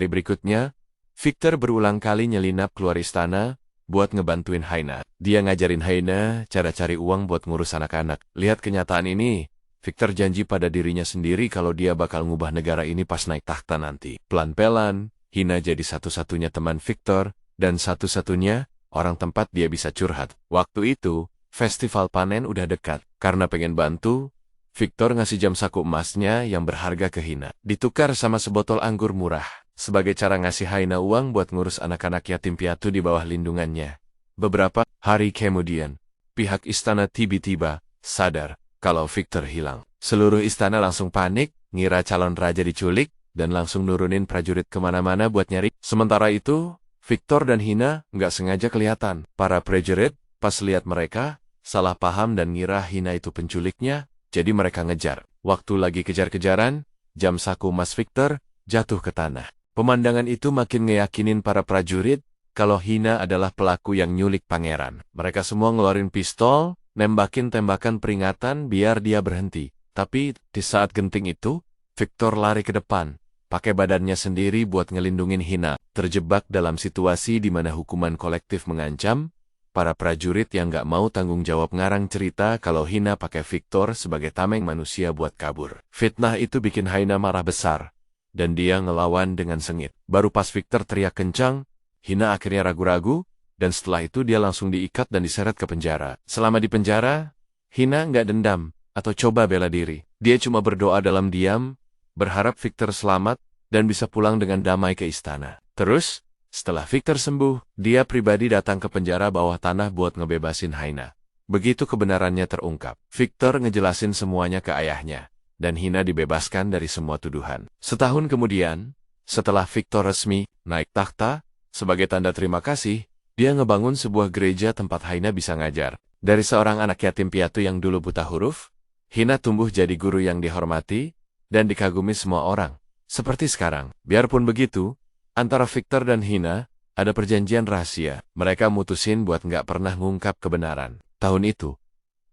berikutnya, Victor berulang kali nyelinap keluar istana buat ngebantuin Haina. Dia ngajarin Haina cara cari uang buat ngurus anak-anak. Lihat kenyataan ini, Victor janji pada dirinya sendiri kalau dia bakal ngubah negara ini pas naik takhta nanti. Pelan-pelan, Hina jadi satu-satunya teman Victor, dan satu-satunya orang tempat dia bisa curhat. Waktu itu, Festival panen udah dekat. Karena pengen bantu, Victor ngasih jam saku emasnya yang berharga ke Hina. Ditukar sama sebotol anggur murah. Sebagai cara ngasih Hina uang buat ngurus anak-anak yatim piatu di bawah lindungannya. Beberapa hari kemudian, pihak istana tiba-tiba sadar kalau Victor hilang. Seluruh istana langsung panik, ngira calon raja diculik, dan langsung nurunin prajurit kemana-mana buat nyari. Sementara itu, Victor dan Hina nggak sengaja kelihatan. Para prajurit, pas lihat mereka, salah paham dan ngira Hina itu penculiknya, jadi mereka ngejar. Waktu lagi kejar-kejaran, jam saku emas Victor jatuh ke tanah. Pemandangan itu makin ngeyakinin para prajurit kalau Hina adalah pelaku yang nyulik pangeran. Mereka semua ngeluarin pistol, nembakin tembakan peringatan biar dia berhenti. Tapi di saat genting itu, Victor lari ke depan, pakai badannya sendiri buat ngelindungin Hina. Terjebak dalam situasi di mana hukuman kolektif mengancam, para prajurit yang gak mau tanggung jawab ngarang cerita kalau Hina pakai Victor sebagai tameng manusia buat kabur. Fitnah itu bikin Hina marah besar, dan dia ngelawan dengan sengit. Baru pas Victor teriak kencang, Hina akhirnya ragu-ragu, dan setelah itu dia langsung diikat dan diseret ke penjara. Selama di penjara, Hina nggak dendam atau coba bela diri. Dia cuma berdoa dalam diam, berharap Victor selamat dan bisa pulang dengan damai ke istana. Terus, setelah Victor sembuh, dia pribadi datang ke penjara bawah tanah buat ngebebasin Hina. Begitu kebenarannya terungkap, Victor ngejelasin semuanya ke ayahnya, dan Hina dibebaskan dari semua tuduhan. Setahun kemudian, setelah Victor resmi naik takhta, sebagai tanda terima kasih, dia ngebangun sebuah gereja tempat Hina bisa ngajar. Dari seorang anak yatim piatu yang dulu buta huruf, Hina tumbuh jadi guru yang dihormati dan dikagumi semua orang. Seperti sekarang, biarpun begitu, antara Victor dan Hina ada perjanjian rahasia. Mereka mutusin buat nggak pernah ngungkap kebenaran tahun itu.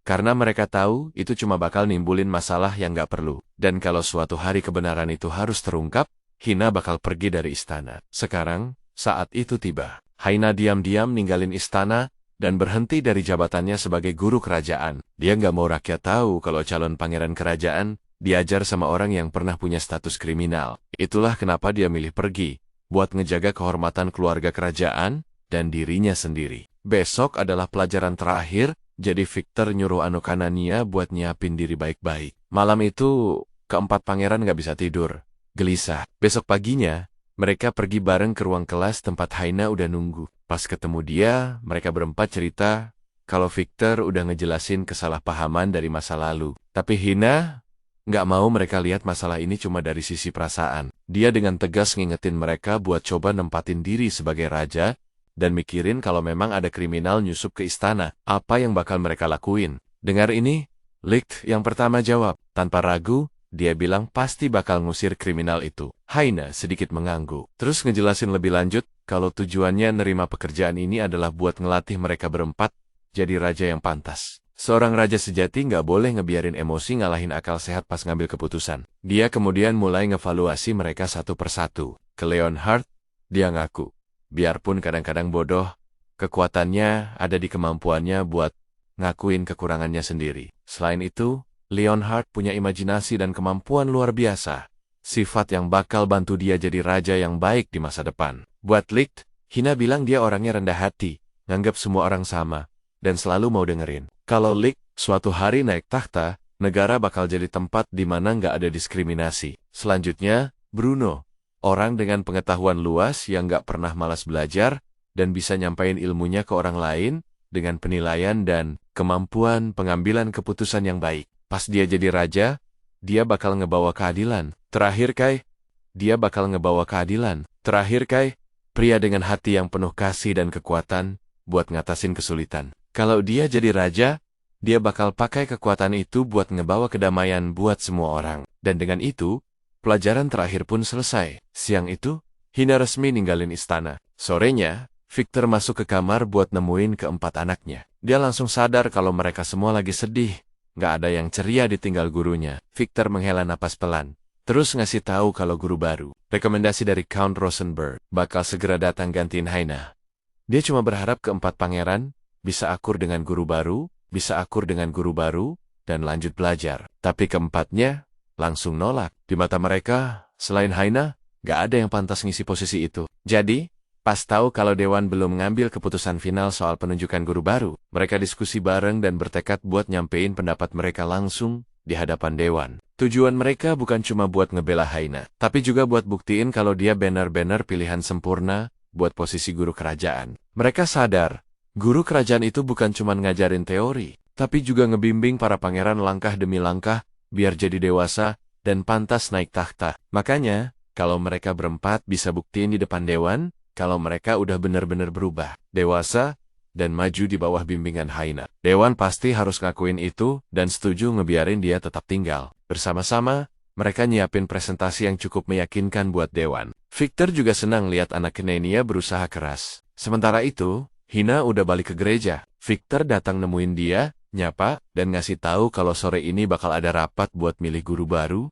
Karena mereka tahu itu cuma bakal nimbulin masalah yang nggak perlu. Dan kalau suatu hari kebenaran itu harus terungkap, Hina bakal pergi dari istana. Sekarang, saat itu tiba. Hina diam-diam ninggalin istana dan berhenti dari jabatannya sebagai guru kerajaan. Dia nggak mau rakyat tahu kalau calon pangeran kerajaan diajar sama orang yang pernah punya status kriminal. Itulah kenapa dia milih pergi, buat ngejaga kehormatan keluarga kerajaan dan dirinya sendiri. Besok adalah pelajaran terakhir, jadi Victor nyuruh Anokanania buat nyiapin diri baik-baik. Malam itu, keempat pangeran nggak bisa tidur. Gelisah. Besok paginya, mereka pergi bareng ke ruang kelas tempat Hina udah nunggu. Pas ketemu dia, mereka berempat cerita kalau Victor udah ngejelasin kesalahpahaman dari masa lalu. Tapi Hina nggak mau mereka lihat masalah ini cuma dari sisi perasaan. Dia dengan tegas ngingetin mereka buat coba nempatin diri sebagai raja dan mikirin kalau memang ada kriminal nyusup ke istana, apa yang bakal mereka lakuin. Dengar ini, Licht yang pertama jawab. Tanpa ragu, dia bilang pasti bakal ngusir kriminal itu. Hina sedikit mengangguk. Terus ngejelasin lebih lanjut kalau tujuannya nerima pekerjaan ini adalah buat ngelatih mereka berempat jadi raja yang pantas. Seorang raja sejati nggak boleh ngebiarin emosi ngalahin akal sehat pas ngambil keputusan. Dia kemudian mulai ngevaluasi mereka satu persatu. Ke Leonhard, dia ngaku, biarpun kadang-kadang bodoh, kekuatannya ada di kemampuannya buat ngakuin kekurangannya sendiri. Selain itu, Leonhard punya imajinasi dan kemampuan luar biasa. Sifat yang bakal bantu dia jadi raja yang baik di masa depan. Buat Licht, Hina bilang dia orangnya rendah hati, nganggap semua orang sama, dan selalu mau dengerin. Kalau Licht suatu hari naik takhta, negara bakal jadi tempat di mana nggak ada diskriminasi. Selanjutnya, Bruno, orang dengan pengetahuan luas yang nggak pernah malas belajar, dan bisa nyampain ilmunya ke orang lain, dengan penilaian dan kemampuan pengambilan keputusan yang baik. Pas dia jadi raja, dia bakal ngebawa keadilan. Terakhir Kai, dia bakal ngebawa keadilan. Terakhir Kai, pria dengan hati yang penuh kasih dan kekuatan buat ngatasin kesulitan. Kalau dia jadi raja, dia bakal pakai kekuatan itu buat ngebawa kedamaian buat semua orang. Dan dengan itu, pelajaran terakhir pun selesai. Siang itu, Hina resmi ninggalin istana. Sorenya, Victor masuk ke kamar buat nemuin keempat anaknya. Dia langsung sadar kalau mereka semua lagi sedih. Nggak ada yang ceria ditinggal gurunya. Victor menghela napas pelan. Terus ngasih tahu kalau guru baru, rekomendasi dari Count Rosenberg, bakal segera datang gantiin Hina. Dia cuma berharap keempat pangeran bisa akur dengan guru baru, dan lanjut belajar. Tapi keempatnya langsung nolak. Di mata mereka, selain Hina, nggak ada yang pantas ngisi posisi itu. Jadi, Pas tahu kalau Dewan belum ngambil keputusan final soal penunjukan guru baru, mereka diskusi bareng dan bertekad buat nyampein pendapat mereka langsung di hadapan Dewan. Tujuan mereka bukan cuma buat ngebela Haina, tapi juga buat buktiin kalau dia benar-benar pilihan sempurna buat posisi guru kerajaan. Mereka sadar, guru kerajaan itu bukan cuma ngajarin teori, tapi juga ngebimbing para pangeran langkah demi langkah biar jadi dewasa dan pantas naik takhta. Makanya, kalau mereka berempat bisa buktiin di depan Dewan, kalau mereka udah benar-benar berubah, dewasa, dan maju di bawah bimbingan Haina. Dewan pasti harus ngakuin itu dan setuju ngebiarin dia tetap tinggal. Bersama-sama, mereka nyiapin presentasi yang cukup meyakinkan buat Dewan. Victor juga senang lihat anak Nenia berusaha keras. Sementara itu, Hina udah balik ke gereja. Victor datang nemuin dia, nyapa, dan ngasih tahu kalau sore ini bakal ada rapat buat milih guru baru,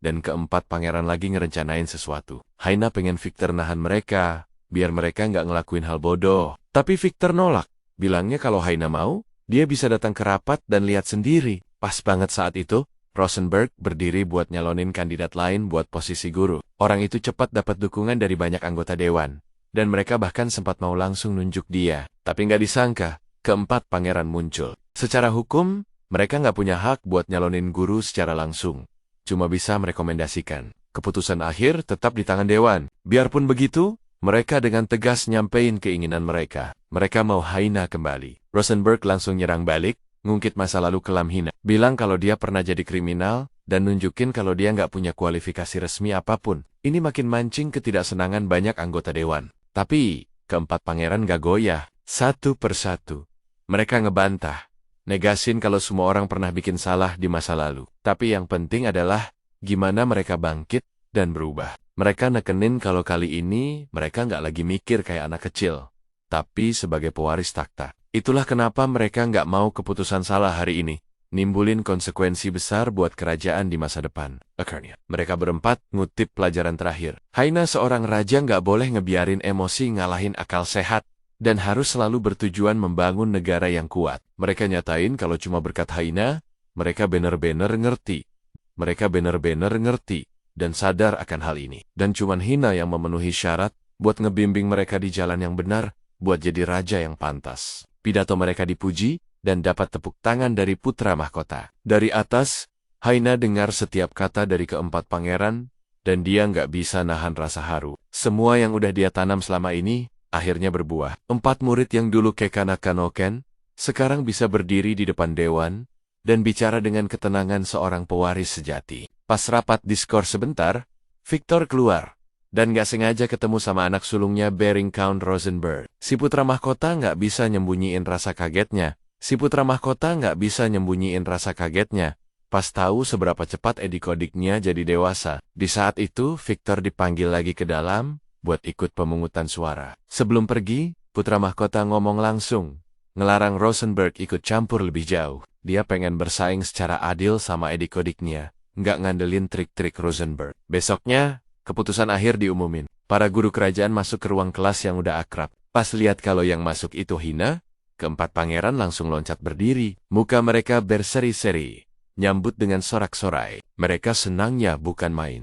dan keempat pangeran lagi ngerencanain sesuatu. Haina pengen Victor nahan mereka, biar mereka nggak ngelakuin hal bodoh. Tapi Victor nolak. Bilangnya kalau Haina mau, dia bisa datang ke rapat dan lihat sendiri. Pas banget saat itu, Rosenberg berdiri buat nyalonin kandidat lain buat posisi guru. Orang itu cepat dapat dukungan dari banyak anggota Dewan. Dan mereka bahkan sempat mau langsung nunjuk dia. Tapi nggak disangka, keempat pangeran muncul. Secara hukum, mereka nggak punya hak buat nyalonin guru secara langsung. Cuma bisa merekomendasikan. Keputusan akhir tetap di tangan Dewan. Biarpun begitu, mereka dengan tegas nyampein keinginan mereka. Mereka mau Haina kembali. Rosenberg langsung nyerang balik, ngungkit masa lalu kelam Hina. Bilang kalau dia pernah jadi kriminal, dan nunjukin kalau dia nggak punya kualifikasi resmi apapun. Ini makin mancing ketidaksenangan banyak anggota Dewan. Tapi, keempat pangeran gak goyah. Satu persatu. Mereka ngebantah. Negasin kalau semua orang pernah bikin salah di masa lalu. Tapi yang penting adalah, gimana mereka bangkit dan berubah. Mereka nekenin kalau kali ini mereka nggak lagi mikir kayak anak kecil, tapi sebagai pewaris takhta. Itulah kenapa mereka nggak mau keputusan salah hari ini, nimbulin konsekuensi besar buat kerajaan di masa depan. Akhirnya, mereka berempat ngutip pelajaran terakhir. Haina seorang raja nggak boleh ngebiarin emosi ngalahin akal sehat, dan harus selalu bertujuan membangun negara yang kuat. Mereka nyatain kalau cuma berkat Haina, mereka bener-bener ngerti. Mereka bener-bener ngerti dan sadar akan hal ini. Dan cuman Hina yang memenuhi syarat buat ngebimbing mereka di jalan yang benar, buat jadi raja yang pantas. Pidato mereka dipuji dan dapat tepuk tangan dari putra mahkota. Dari atas, Haina dengar setiap kata dari keempat pangeran, dan dia nggak bisa nahan rasa haru. Semua yang udah dia tanam selama ini, akhirnya berbuah. 4 murid yang dulu kekanak-kanoken, sekarang bisa berdiri di depan Dewan, dan bicara dengan ketenangan seorang pewaris sejati. Pas rapat diskor sebentar, Victor keluar, dan gak sengaja ketemu sama anak sulungnya Baring Count Rosenberg. Si putra mahkota gak bisa nyembunyiin rasa kagetnya. Pas tahu seberapa cepat edikodiknya jadi dewasa. Di saat itu, Victor dipanggil lagi ke dalam, buat ikut pemungutan suara. Sebelum pergi, putra mahkota ngomong langsung, ngelarang Rosenberg ikut campur lebih jauh. Dia pengen bersaing secara adil sama edikodiknya. Nggak ngandelin trik-trik Rosenberg. Besoknya, keputusan akhir diumumin. Para guru kerajaan masuk ke ruang kelas yang udah akrab. Pas lihat kalau yang masuk itu Hina, keempat pangeran langsung loncat berdiri. Muka mereka berseri-seri, nyambut dengan sorak-sorai. Mereka senangnya bukan main.